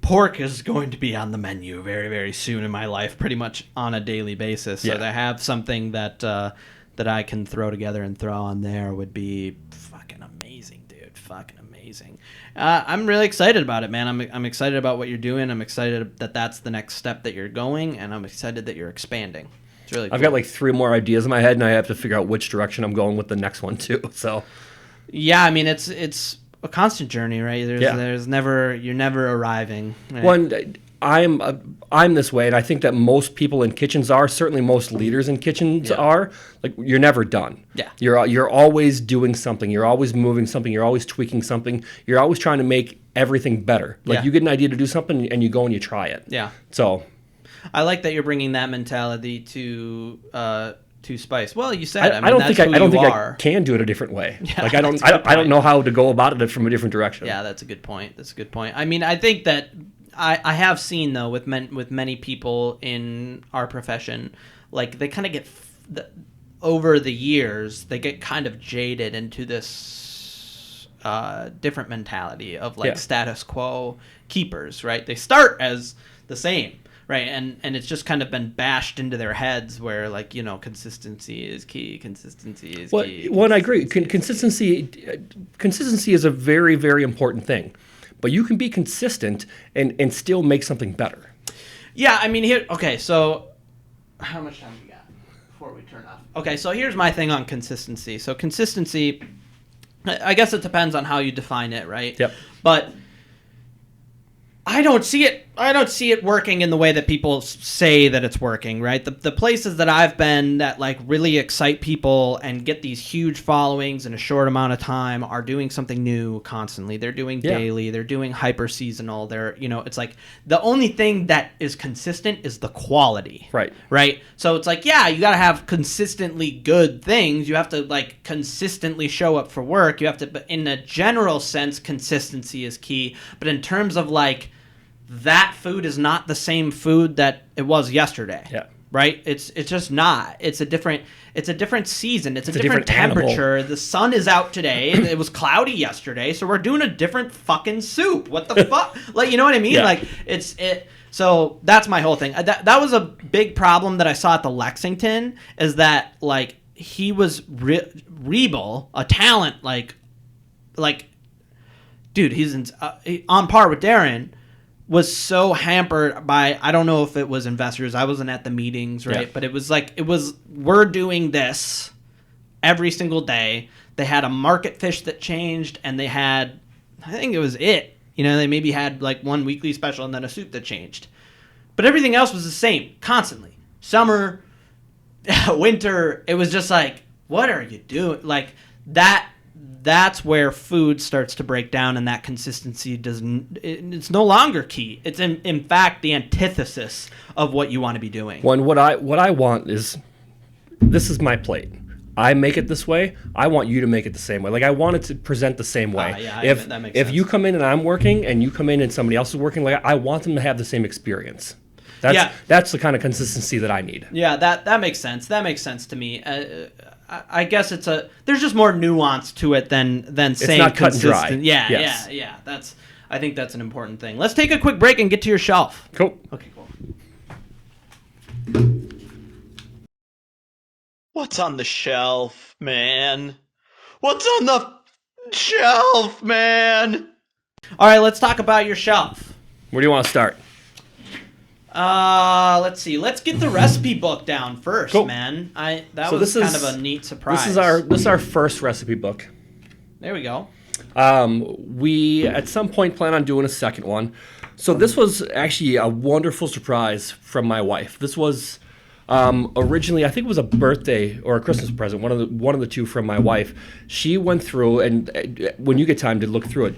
pork is going to be on the menu very, very soon in my life, pretty much on a daily basis. So to have something that I can throw together and throw on there would be fucking amazing, dude. Fucking amazing. I'm really excited about it, man. I'm excited about what you're doing. I'm excited that that's the next step that you're going, and I'm excited that you're expanding. It's really cool. I've got like 3 more ideas in my head, and I have to figure out which direction I'm going with the next one too. So. Yeah, I mean it's a constant journey, right? You're never arriving. Right? One, I'm this way, and I think that most people in kitchens are, certainly most leaders in kitchens are. Like, you're never done. Yeah. You're always doing something. You're always moving something. You're always tweaking something. You're always trying to make everything better. Like, you get an idea to do something, and you go and you try it. Yeah. So, I like that you're bringing that mentality to Spice. Well, you said. I don't think I can do it a different way. Yeah, like I don't know how to go about it from a different direction. Yeah, that's a good point. I mean, I think that I have seen though with many people in our profession, like they kind of get over the years they get kind of jaded into this different mentality of like status quo keepers, right? They start as the same. Right, and it's just kind of been bashed into their heads where, like, consistency is key. Well, I agree. Consistency is a very, very important thing. But you can be consistent and still make something better. Yeah, I mean, so how much time do we got before we turn off? Okay, so here's my thing on consistency. So consistency, I guess it depends on how you define it, right? Yep. But I don't see it working in the way that people say that it's working, right? The places that I've been that like really excite people and get these huge followings in a short amount of time are doing something new constantly. They're doing daily, they're doing hyper seasonal. They're, it's like the only thing that is consistent is the quality. Right. Right? So it's like, yeah, you got to have consistently good things. You have to like consistently show up for work. You have to, but in a general sense, consistency is key. But in terms of like, that food is not the same food that it was yesterday. Yeah. Right? It's just not. It's a different season. It's a different temperature. Animal. The sun is out today. It was cloudy yesterday, so we're doing a different fucking soup. What the fuck? Like, you know what I mean? Yeah. Like so that's my whole thing. That was a big problem that I saw at the Lexington, is that like he was Rebel, a talent like dude, he's on par with Darren. Was so hampered by, I don't know if it was investors. I wasn't at the meetings, right? Yeah. But it was we're doing this every single day. They had a market fish that changed, and they had, I think it was it. They maybe had like one weekly special and then a soup that changed. But everything else was the same, constantly. Summer, winter, it was just like, what are you doing? Like that's where food starts to break down, and that consistency it's no longer key. It's in fact the antithesis of what you want to be doing. What I want is, this is my plate. I make it this way. I want you to make it the same way. Like, I want it to present the same way. That makes sense. If you come in and I'm working, and you come in and somebody else is working, like, I want them to have the same experience. That's the kind of consistency that I need. Yeah, that makes sense. That makes sense to me. I guess there's just more nuance to it than saying not cut consistent. and dry. Yeah, yes. yeah. I think that's an important thing. Let's take a quick break and get to your shelf. Cool. Okay, cool. What's on the shelf, man? What's on the shelf, man? All right, let's talk about your shelf. Where do you want to start? Let's see. Let's get the recipe book down first, cool. Man. That was kind of a neat surprise. This is our first recipe book. There we go. We at some point plan on doing a second one. So this was actually a wonderful surprise from my wife. This was originally, I think it was a birthday or a Christmas present, one of the two from my wife. She went through, and when you get time to look through it,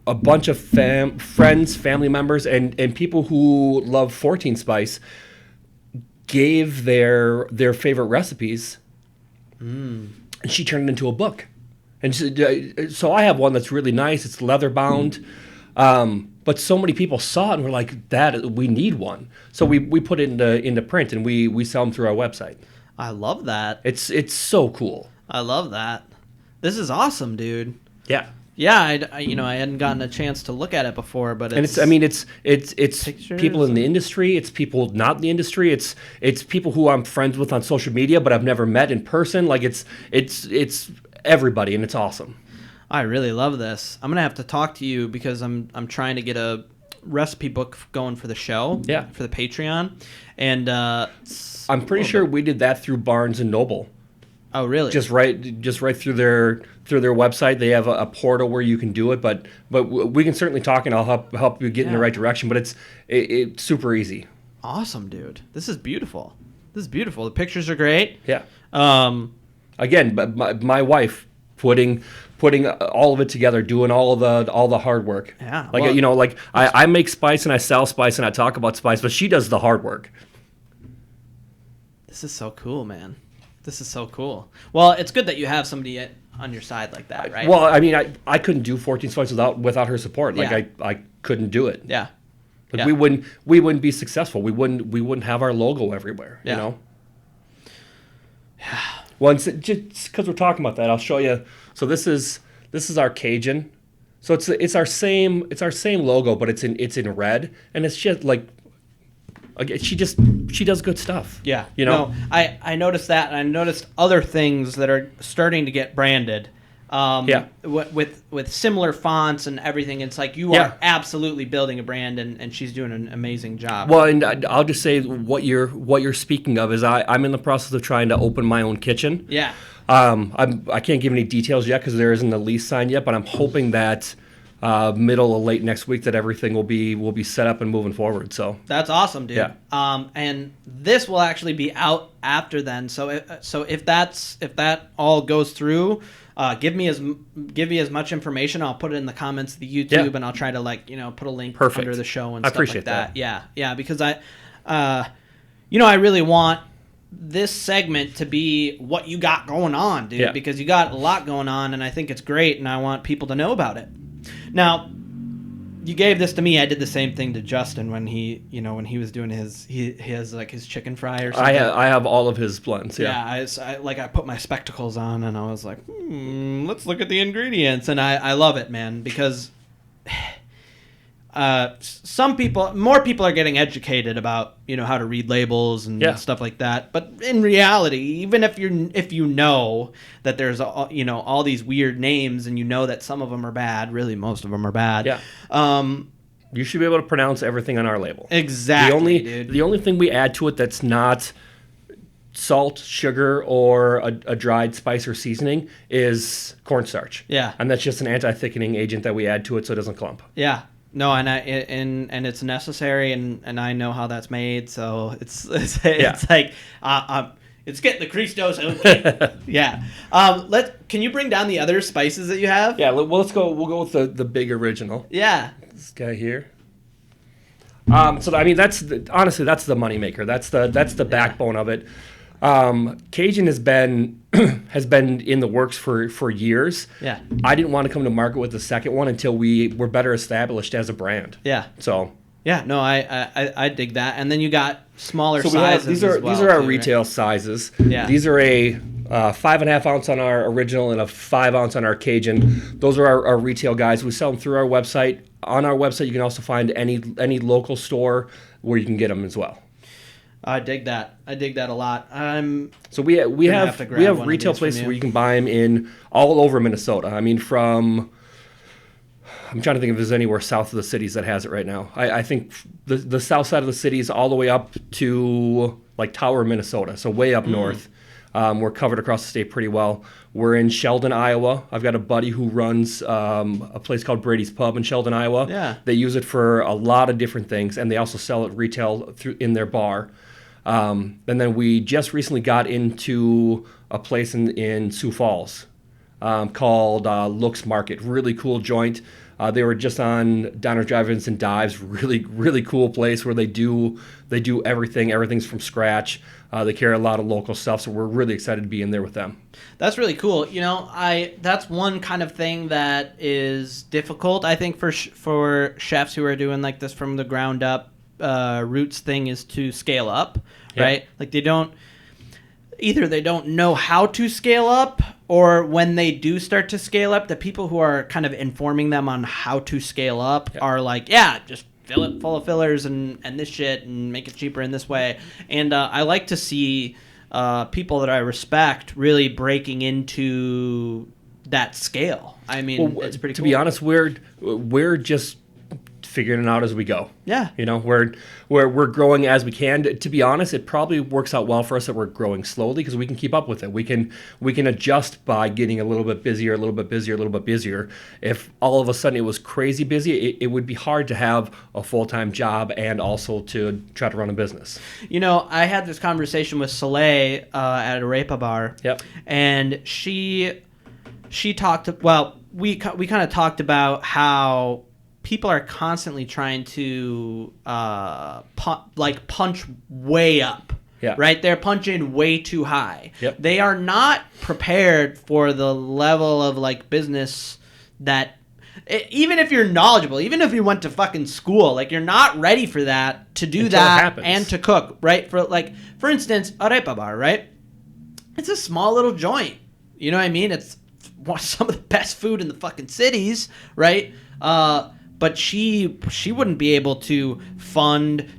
a bunch of friends, family members, and people who love 14 Spice gave their favorite recipes, and she turned it into a book. And so I have one that's really nice. It's leather bound, but so many people saw it and were like, "That we need one." So we put it into print, and we sell them through our website. I love that. It's so cool. I love that. This is awesome, dude. Yeah. Yeah, I hadn't gotten a chance to look at it before, but it's people in the industry, it's people not in the industry, it's people who I'm friends with on social media, but I've never met in person. Like it's everybody, and it's awesome. I really love this. I'm gonna have to talk to you because I'm trying to get a recipe book going for the show, for the Patreon, and I'm pretty sure we did that through Barnes and Noble. Oh, really? Just right through their website. They have a portal where you can do it, but we can certainly talk, and I'll help you get in the right direction. But it's super easy. Awesome, dude. This is beautiful. The pictures are great. Yeah. Again, but my wife putting all of it together, doing all the hard work. Yeah. I make spice and I sell spice and I talk about spice, but she does the hard work. This is so cool, man. This is so cool. Well, it's good that you have somebody on your side like that, right? Well, I mean, I couldn't do 14 Spice without her support. Like I couldn't do it. Yeah. Like we wouldn't be successful. We wouldn't have our logo everywhere. Yeah. You know. Yeah. Well, just because we're talking about that, I'll show you. So this is our Cajun. So it's our same logo, but it's in red, and it's just like. She does good stuff. Yeah. You know? No, I noticed that, and I noticed other things that are starting to get branded. With similar fonts and everything. It's like you are absolutely building a brand, and she's doing an amazing job. Well, and I'll just say what you're speaking of is I'm in the process of trying to open my own kitchen. Yeah. I can't give any details yet because there isn't a lease signed yet, but I'm hoping that middle or late next week that everything will be set up and moving forward. So that's awesome, dude. Yeah. And this will actually be out after then. So if that all goes through, give me as much information. I'll put it in the comments of the YouTube, and I'll try to put a link under the show and stuff like that. Yeah, because I really want this segment to be what you got going on, dude. Because you got a lot going on, and I think it's great, and I want people to know about it. Now, you gave this to me. I did the same thing to Justin when he was doing he has like his chicken fry or something. I have all of his blends. Yeah. I put my spectacles on and I was like, let's look at the ingredients, and I love it, man, because more people are getting educated about how to read labels and stuff like that. But in reality, even if you know that there's all these weird names, and that some of them are bad, really most of them are bad. Yeah. You should be able to pronounce everything on our label. Exactly. The only thing we add to it that's not salt, sugar, or a dried spice or seasoning is cornstarch. Yeah. And that's just an anti-thickening agent that we add to it so it doesn't clump. Yeah. No, and it's necessary, and I know how that's made, so it's like it's getting the Christos okay. Yeah. Can you bring down the other spices that you have? Yeah. Well, let's go. We'll go with the big original. Yeah. This guy here. So I mean, honestly that's the moneymaker. That's the backbone of it. Cajun has been in the works for years. Yeah. I didn't want to come to market with the second one until we were better established as a brand. Yeah. So. Yeah. No, I dig that. And then you got smaller sizes. These are our retail sizes. Yeah. These are a 5.5 ounce on our original and a 5 ounce on our Cajun. Those are our retail guys. We sell them through our website. On our website, you can also find any local store where you can get them as well. I dig that. I dig that a lot. So we have retail places where you can buy them in all over Minnesota. I mean, from I'm trying to think if there's anywhere south of the cities that has it right now. I think the south side of the cities all the way up to like Tower, Minnesota, so way up north. We're covered across the state pretty well. We're in Sheldon, Iowa. I've got a buddy who runs a place called Brady's Pub in Sheldon, Iowa. Yeah. They use it for a lot of different things, and they also sell it retail in their bar. And then we just recently got into a place in Sioux Falls called Looks Market. Really cool joint. They were just on Diners, Drive-Ins, and Dives. Really, really cool place where they do everything. Everything's from scratch. They carry a lot of local stuff, so we're really excited to be in there with them. That's really cool. You know, that's one kind of thing that is difficult, I think, for chefs who are doing like this from the ground up. Roots thing is to scale up, right? Like they don't know how to scale up, or when they do start to scale up, the people who are kind of informing them on how to scale up are like, just fill it full of fillers and this shit and make it cheaper in this way. And I like to see people that I respect really breaking into that scale. I mean, it's pretty cool. To be honest, we're just figuring it out as we go. Yeah. You know, we're growing as we can. To be honest, it probably works out well for us that we're growing slowly because we can keep up with it. We can adjust by getting a little bit busier, a little bit busier, a little bit busier. If all of a sudden it was crazy busy, it would be hard to have a full-time job and also to try to run a business. You know, I had this conversation with Soleil at a Arepa bar. Yep. And she talked, well, we kind of talked about how people are constantly trying to punch way up. Yeah. Right? They're punching way too high. Yep. They are not prepared for the level of like business that, even if you're knowledgeable, even if you went to fucking school, like you're not ready for that, to do Until that and to cook, right? For instance, Arepa Bar, right? It's a small little joint. You know what I mean? It's some of the best food in the fucking cities, right? But she wouldn't be able to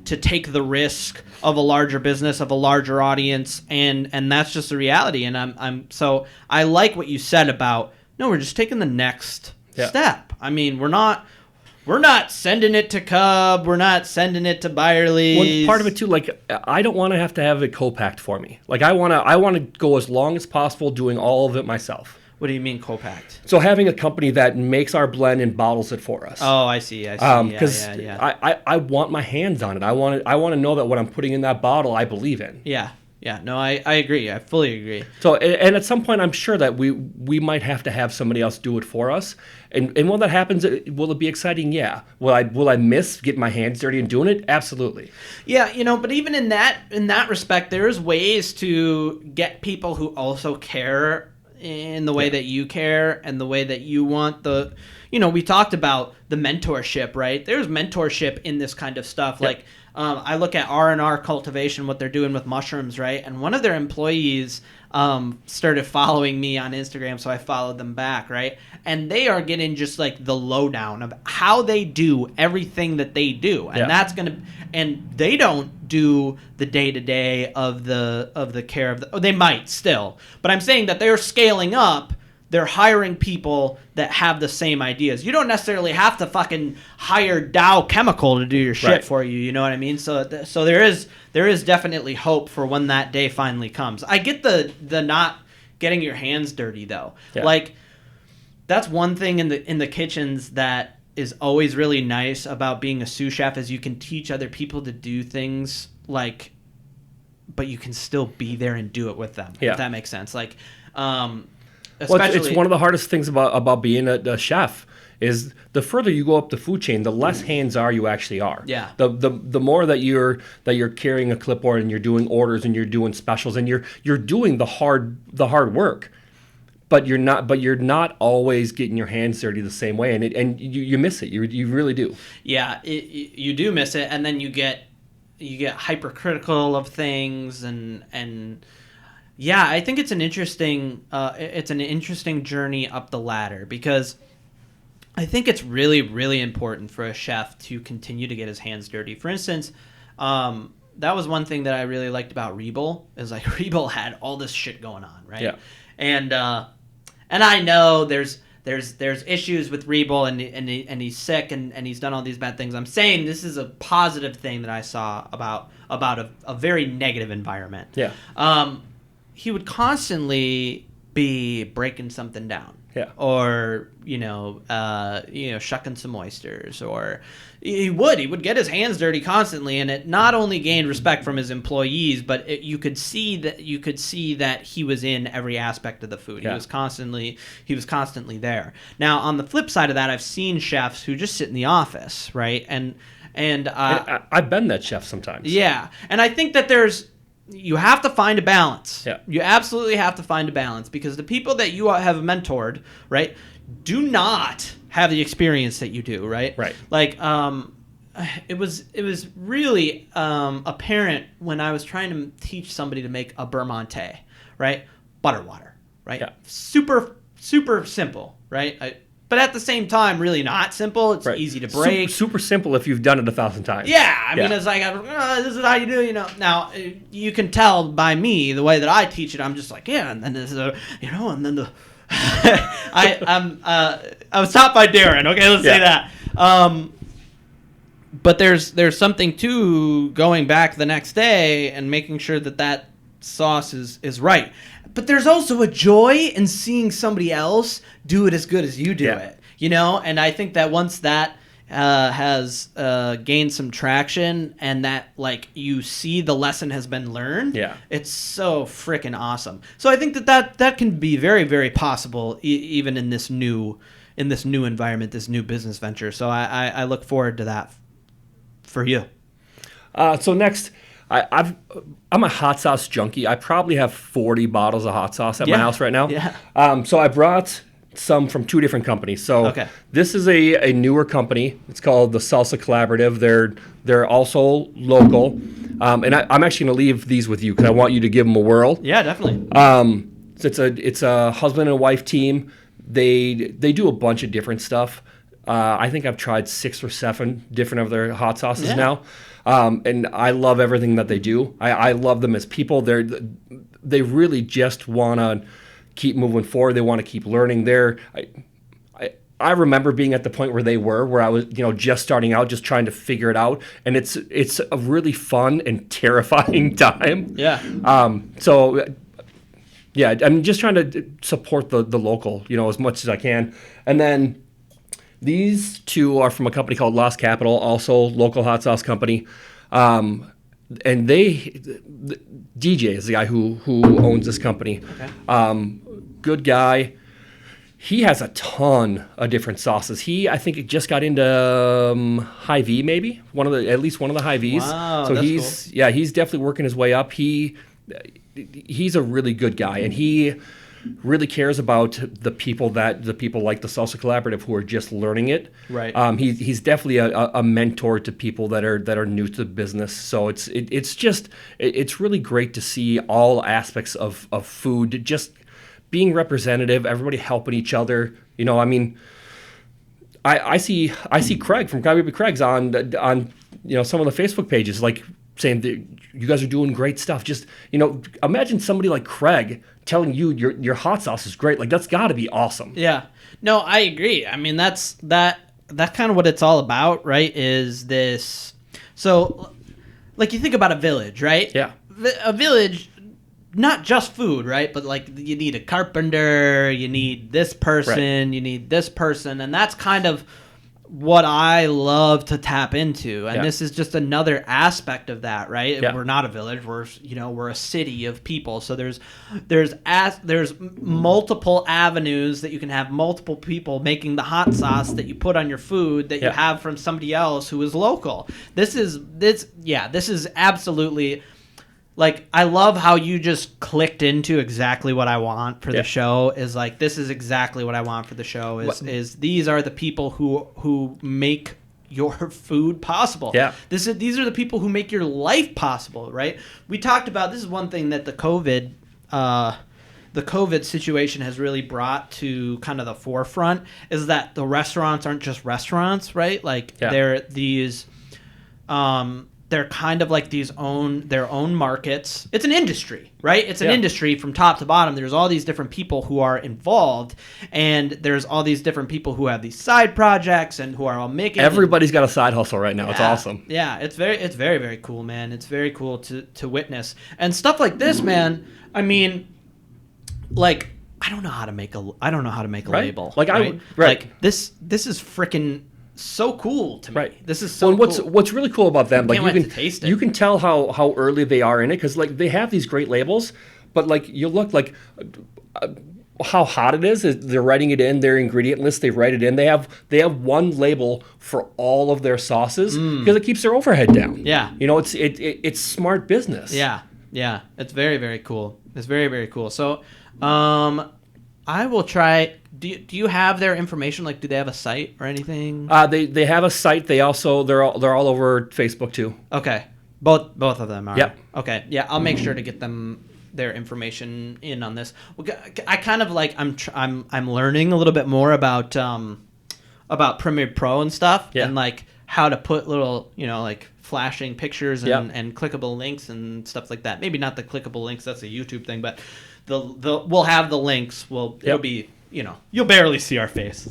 take the risk of a larger business, of a larger audience, and that's just the reality. And so I like what you said about, no, we're just taking the next step. I mean, we're not sending it to Cub, we're not sending it to Byerly's. Well, part of it too, like I don't want to have it co-packed for me. Like I want to go as long as possible doing all of it myself. What do you mean co-packed? So having a company that makes our blend and bottles it for us. Oh, I see. Because I want my hands on it. I want to know that what I'm putting in that bottle, I believe in. Yeah. No, I agree. I fully agree. So, and at some point, I'm sure that we might have to have somebody else do it for us. And when that happens, will it be exciting? Yeah. Will I miss getting my hands dirty and doing it? Absolutely. Yeah, but even in that respect, there's ways to get people who also care in the way that you care and the way that you want we talked about the mentorship, right? There's mentorship in this kind of stuff. Yep. Like I look at R&R Cultivation, what they're doing with mushrooms, right? And one of their employees started following me on Instagram, so I followed them back, right? And they are getting just like the lowdown of how they do everything that they do. And and they don't do the day-to-day of the care of they might still, but I'm saying that they're scaling up. They're hiring people that have the same ideas. You don't necessarily have to fucking hire Dow Chemical to do your shit for you. You know what I mean? So there is definitely hope for when that day finally comes. I get the not getting your hands dirty though. Yeah. Like that's one thing in the kitchens that is always really nice about being a sous chef is you can teach other people to do things but you can still be there and do it with them. Yeah. If that makes sense. Like, it's one of the hardest things about being a chef is the further you go up the food chain, the less hands-on you actually are. Yeah. The more that you're carrying a clipboard and you're doing orders and you're doing specials and you're doing the hard work, but you're not always getting your hands dirty the same way, and you miss it. You really do. Yeah, you do miss it, and then you get hypercritical of things and. Yeah, I think it's an interesting journey up the ladder because I think it's really, really important for a chef to continue to get his hands dirty. For instance, that was one thing that I really liked about Rebel is like Rebel had all this shit going on, right? Yeah. And I know there's there's issues with Rebel and he's sick and he's done all these bad things. I'm saying this is a positive thing that I saw about a very negative environment. Yeah. He would constantly be breaking something down. Yeah. Or, shucking some oysters, or he would get his hands dirty constantly, and it not only gained respect from his employees, but you could see that he was in every aspect of the food. Yeah. He was constantly there. Now, on the flip side of that, I've seen chefs who just sit in the office, right? And I've been that chef sometimes. Yeah. And I think that you have to find a balance. Yeah. You absolutely have to find a balance, because the people that you have mentored, right, do not have the experience that you do, right? Right. Like, it was really apparent when I was trying to teach somebody to make a beurre monté, right? Butter water, right? Yeah. Super, super simple, right? But at the same time, really not simple. It's easy to break. Super simple if you've done it 1,000 times. Yeah, I mean, it's like, this is how you do, Now, you can tell by me, the way that I teach it, I'm just like, yeah, and then this is and then the... I was taught by Darren, okay, let's say that. But there's something to going back the next day and making sure that sauce is right. But there's also a joy in seeing somebody else do it as good as you do it, And I think that once that has gained some traction and that, like, you see the lesson has been learned, it's so freaking awesome. So I think that can be very, very possible even in this new environment, this new business venture. So I look forward to that for you. So next... I'm a hot sauce junkie. I probably have 40 bottles of hot sauce at my house right now. Yeah. So I brought some from 2 different companies. So this is a newer company. It's called the Salsa Collaborative. They're also local. And I'm actually going to leave these with you because I want you to give them a whirl. Yeah, definitely. It's a husband and wife team. They do a bunch of different stuff. I think I've tried 6 or 7 different of their hot sauces now. And I love everything that they do. I love them as people. They really just want to keep moving forward. They want to keep learning. I remember being at the point where I was, just starting out, just trying to figure it out. And it's a really fun and terrifying time. Yeah. I'm just trying to support the local, as much as I can. And then these 2 are from a company called Lost Capital, also local hot sauce company. And DJ is the guy who owns this company. Okay. Good guy. He has a ton of different sauces. I think he just got into Hy-Vee, maybe at least one of the Hy-Vees. Wow, so that's cool. He's definitely working his way up. He's a really good guy, and he really cares about the people like the Salsa Collaborative who are just learning it. Right. He's definitely a mentor to people that are new to the business. So it's really great to see all aspects of food just being representative, everybody helping each other. I see Craig from Cry Baby Craig's on some of the Facebook pages, like, saying that you guys are doing great stuff. Just, imagine somebody like Craig telling you your hot sauce is great. Like, that's got to be awesome. Yeah. No, I agree. I mean, that's kind of what it's all about, right? Is this... So, like, you think about a village, right? Yeah. A village, not just food, right? But, like, you need a carpenter, you need this person, you need this person, and that's kind of what I love to tap into, and this is just another aspect of that, right? Yeah. We're not a village; we're a city of people. So there's multiple avenues that you can have multiple people making the hot sauce that you put on your food that you have from somebody else who is local. This is absolutely. Like, I love how you just clicked into exactly what I want for the show. Is like, this is exactly what I want for the show. Is these are the people who make your food possible. Yeah. These are the people who make your life possible, right? We talked about, this is one thing that the COVID situation has really brought to kind of the forefront, is that the restaurants aren't just restaurants, right? Like, they're these they're kind of like their own markets. It's an industry, right? It's an industry from top to bottom. There's all these different people who are involved, and there's all these different people who have these side projects and who are all making. Everybo's got a side hustle right now. Yeah. It's awesome. Yeah, it's very, very cool, man. It's very cool to witness and stuff like this, man. I mean, like, I don't know how to make a label. Like like this is freaking so cool to me. Right. This is so cool. What's really cool about them, like you can tell how early they are in it, because like they have these great labels, but like you look like how hot it is. They're writing it in their ingredient list. They write it in. They have one label for all of their sauces because it keeps their overhead down. Yeah. You know, it's smart business. Yeah. Yeah. It's very, very cool. It's very, very cool. So, I will try. Do you have their information? Like, do they have a site or anything? They have a site. They're all over Facebook too. Okay, both of them are. Yep. Okay, yeah, I'll make sure to get them their information in on this. I kind of like I'm learning a little bit more about Premiere Pro and stuff, and like how to put little like flashing pictures and clickable links and stuff like that. Maybe not the clickable links. That's a YouTube thing, but we'll have the links. It'll be. You'll barely see our face.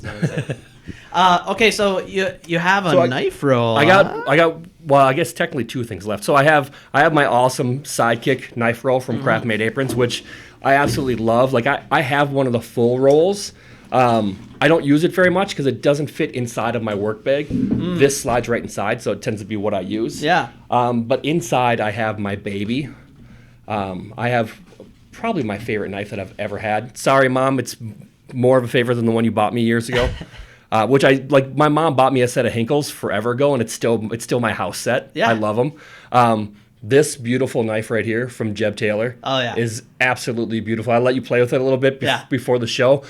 Okay, so you have a knife roll. I got. Well, I guess technically two things left. So I have my awesome Sidekick knife roll from Craft Made Aprons, which I absolutely love. Like I have one of the full rolls. I don't use it very much because it doesn't fit inside of my work bag. This slides right inside, so it tends to be what I use. Yeah. But inside I have my baby. I have probably my favorite knife that I've ever had. Sorry, Mom, it's more of a favorite than the one you bought me years ago. Which I like. My mom bought me a set of Hinkles forever ago, and it's still my house set. Yeah. I love them. This beautiful knife right here from Jeb Taylor is absolutely beautiful. I let you play with it a little bit before the show.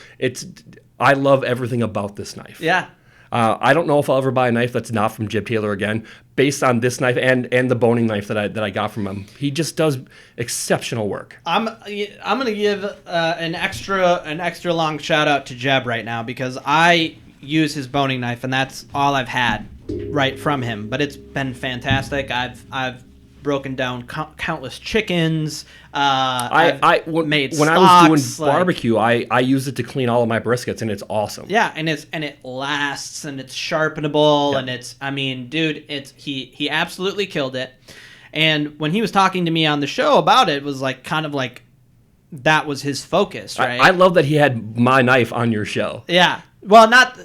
I love everything about this knife. Yeah. I don't know if I'll ever buy a knife that's not from Jeb Taylor again, based on this knife and the boning knife that I got from him. He just does exceptional work. I'm gonna give an extra long shout out to Jeb right now because I use his boning knife and that's all I've had right from him. But it's been fantastic. I've broken down countless chickens. When I was doing barbecue, I used it to clean all of my briskets, and it's awesome. Yeah, and it lasts, and it's sharpenable, and he absolutely killed it. And when he was talking to me on the show about it, was like kind of like that was his focus, right? I love that he had my knife on your show. Yeah, well, not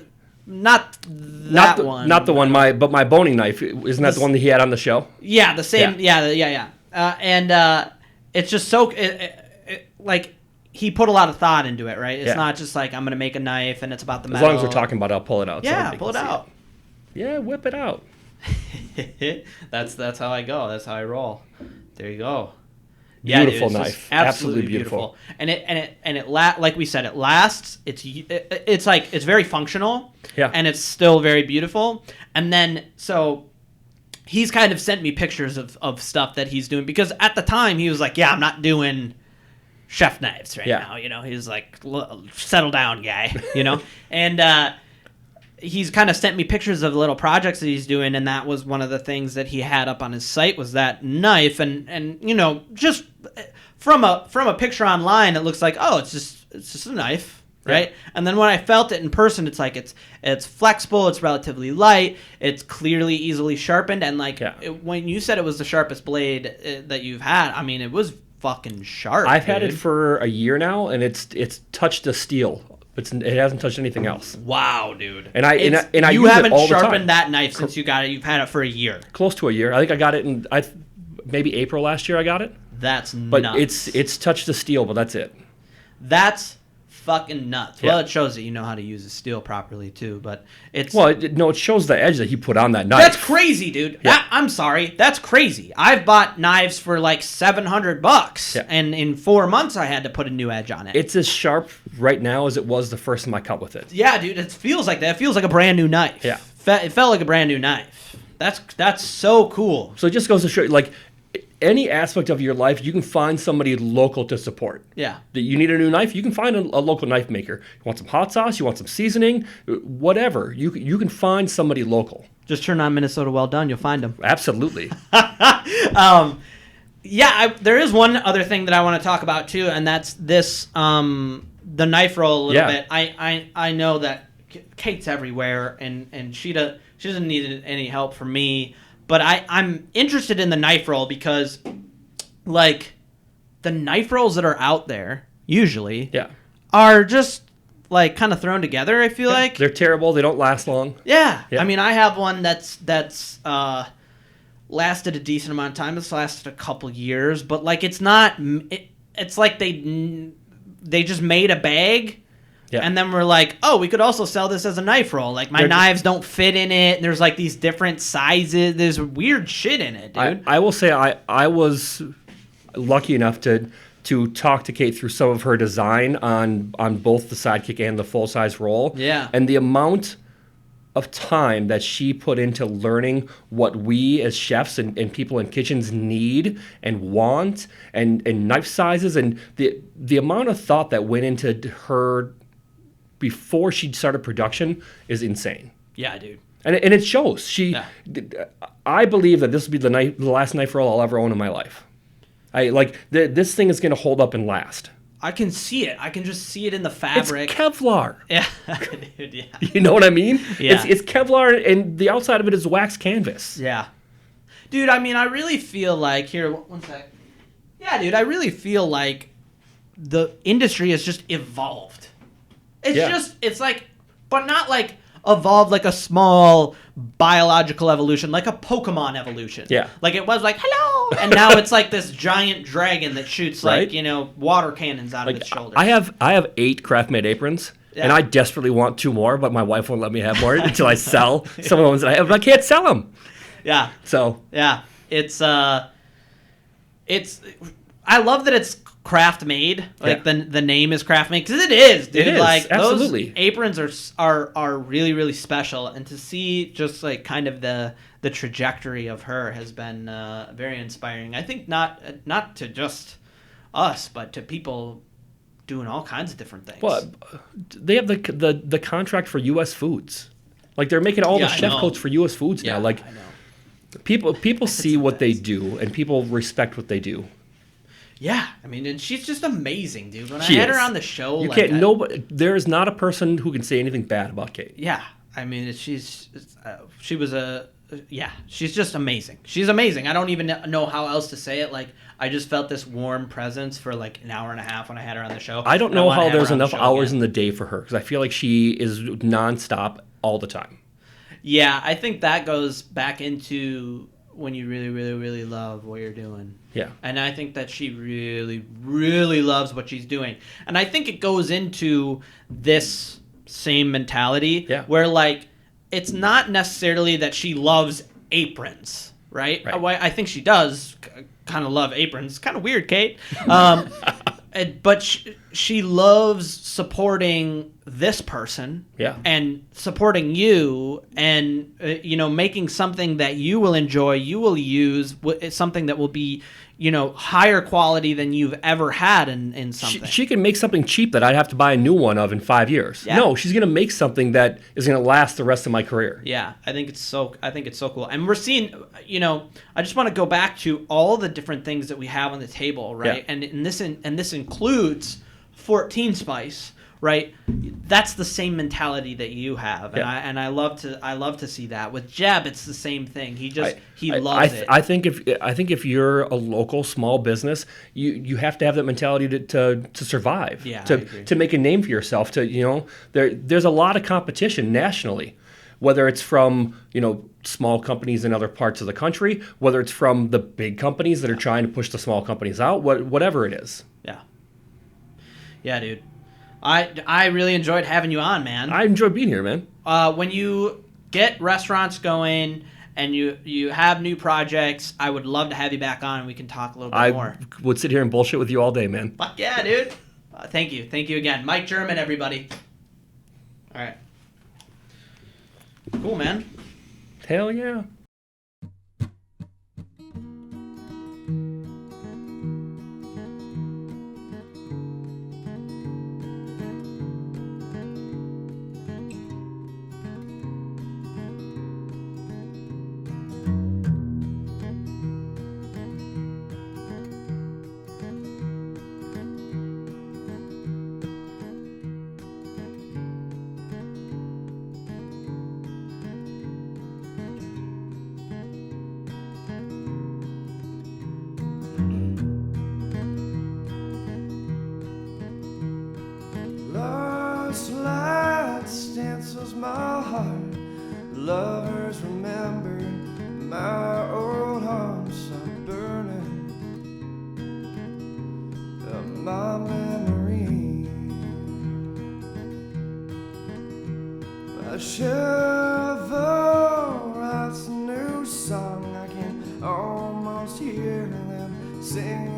that one. Not the one. But my boning knife, isn't that the one that he had on the show? Yeah, the same. Yeah. And it's just so like he put a lot of thought into it, right? It's not just like I'm gonna make a knife and it's about the metal. As long as we're talking about it, I'll pull it out. Yeah, pull it out. Yeah, whip it out. That's how I go. That's how I roll. There you go. Beautiful knife, absolutely beautiful. And it like we said, it lasts. It's like it's very functional. Yeah. And it's still very beautiful. And then so he's kind of sent me pictures of stuff that he's doing because at the time he was like, yeah, I'm not doing chef knives right now. He's like, settle down, guy. And he's kind of sent me pictures of the little projects that he's doing, and that was one of the things that he had up on his site was that knife, and just from a picture online, it looks like, oh, it's just a knife, right? Yeah. And then when I felt it in person, it's like it's flexible, it's relatively light, it's clearly easily sharpened, and when you said it was the sharpest blade that you've had, I mean, it was fucking sharp. I've had it for a year now, and it's touched the steel. It hasn't touched anything else. Wow, dude! And I use it all the time. You haven't sharpened that knife since you got it. You've had it for a year. Close to a year. I think I got it in maybe April last year. I got it. That's nuts. But it's touched the steel, but that's it. That's fucking nuts. Yeah. Well, it shows that you know how to use the steel properly too. But it shows the edge that he put on that knife. That's crazy, dude. Yeah. I'm sorry, that's crazy. I've bought knives for like $700, and in 4 months I had to put a new edge on it. It's as sharp right now as it was the first time I cut with it. Yeah, dude. It feels like that. It feels like a brand new knife. Yeah. It felt like a brand new knife. That's so cool. So it just goes to show, like, any aspect of your life, you can find somebody local to support. Yeah. You need a new knife, you can find a local knife maker. You want some hot sauce, you want some seasoning, whatever. You can find somebody local. Just turn on Minnesota Well Done, you'll find them. Absolutely. There is one other thing that I want to talk about too, and that's this the knife roll a little bit. I know that Kate's everywhere, and she doesn't need any help from me. But I'm interested in the knife roll because, like, the knife rolls that are out there usually are just like kind of thrown together. I feel like they're terrible. They don't last long. Yeah. I mean, I have one that's lasted a decent amount of time. It's lasted a couple years, but like it's not. It's like they just made a bag. Yeah. And then we're like, oh, we could also sell this as a knife roll. Like, my knives don't fit in it. And there's, like, these different sizes. There's weird shit in it, dude. I will say I was lucky enough to talk to Kate through some of her design on both the Sidekick and the full-size roll. Yeah. And the amount of time that she put into learning what we as chefs and people in kitchens need and want and knife sizes and the amount of thought that went into her before she started production is insane. Yeah, dude. And it shows. I believe that this will be the last knife roll I'll ever own in my life. This thing is going to hold up and last. I can see it. I can just see it in the fabric. It's Kevlar. Yeah, dude, yeah. You know what I mean? Yeah. It's Kevlar, and the outside of it is wax canvas. Yeah. Dude, I mean, I really feel like... Here, one sec. Yeah, dude, I really feel like the industry has just evolved. It's like, but not like evolved like a small biological evolution, like a Pokemon evolution. Yeah. Like it was like, hello! And now it's like this giant dragon that shoots like, water cannons out of its shoulders. I have 8 craft-made aprons, and I desperately want 2 more, but my wife won't let me have more until I sell some of the ones that I have, but I can't sell them. Yeah. So. Yeah. It's I love that it's craft made, like the name is craft made, because it is, dude. It is, like absolutely. Those aprons are really, really special, and to see just like kind of the trajectory of her has been very inspiring. I think not to just us, but to people doing all kinds of different things. Well, they have the contract for U.S. Foods, like they're making all the chef coats for U.S. Foods now. Like, I know. People see what they do, and people respect what they do. Yeah, I mean, and she's just amazing, dude. When I had her on the show, there is not a person who can say anything bad about Kate. Yeah, I mean, she's just amazing. She's amazing. I don't even know how else to say it. Like, I just felt this warm presence for like an hour and a half when I had her on the show. I don't know how there's enough hours in the day for her, because I feel like she is nonstop all the time. Yeah, I think that goes back into when you really, really, really love what you're doing. Yeah. And I think that she really, really loves what she's doing. And I think it goes into this same mentality where, like, it's not necessarily that she loves aprons, right? I think she does kind of love aprons. Kind of weird, Kate. But she loves supporting this person and supporting you and, making something that you will enjoy, you will use, something that will be, higher quality than you've ever had in something. She can make something cheap that I'd have to buy a new one of in 5 years. Yeah. No, she's going to make something that is going to last the rest of my career. Yeah, I think it's so cool. And we're seeing, I just want to go back to all the different things that we have on the table, right? Yeah. And this includes 14 Spice, right? That's the same mentality that you have, and I love to see that. With Jeb, it's the same thing. He loves it. I think if you're a local small business, you have to have that mentality to survive. Yeah, to make a name for yourself. There's a lot of competition nationally, whether it's from small companies in other parts of the country, whether it's from the big companies that are trying to push the small companies out, whatever it is. Yeah. Yeah, dude. I really enjoyed having you on, man. I enjoyed being here, man. When you get restaurants going and you have new projects, I would love to have you back on and we can talk a little bit more. I would sit here and bullshit with you all day, man. Fuck yeah, dude. Thank you. Thank you again. Mike German, everybody. All right. Cool, man. Hell yeah. heart. Lovers remember my old arms are burning. My memory. A shovel writes a new song. I can almost hear them sing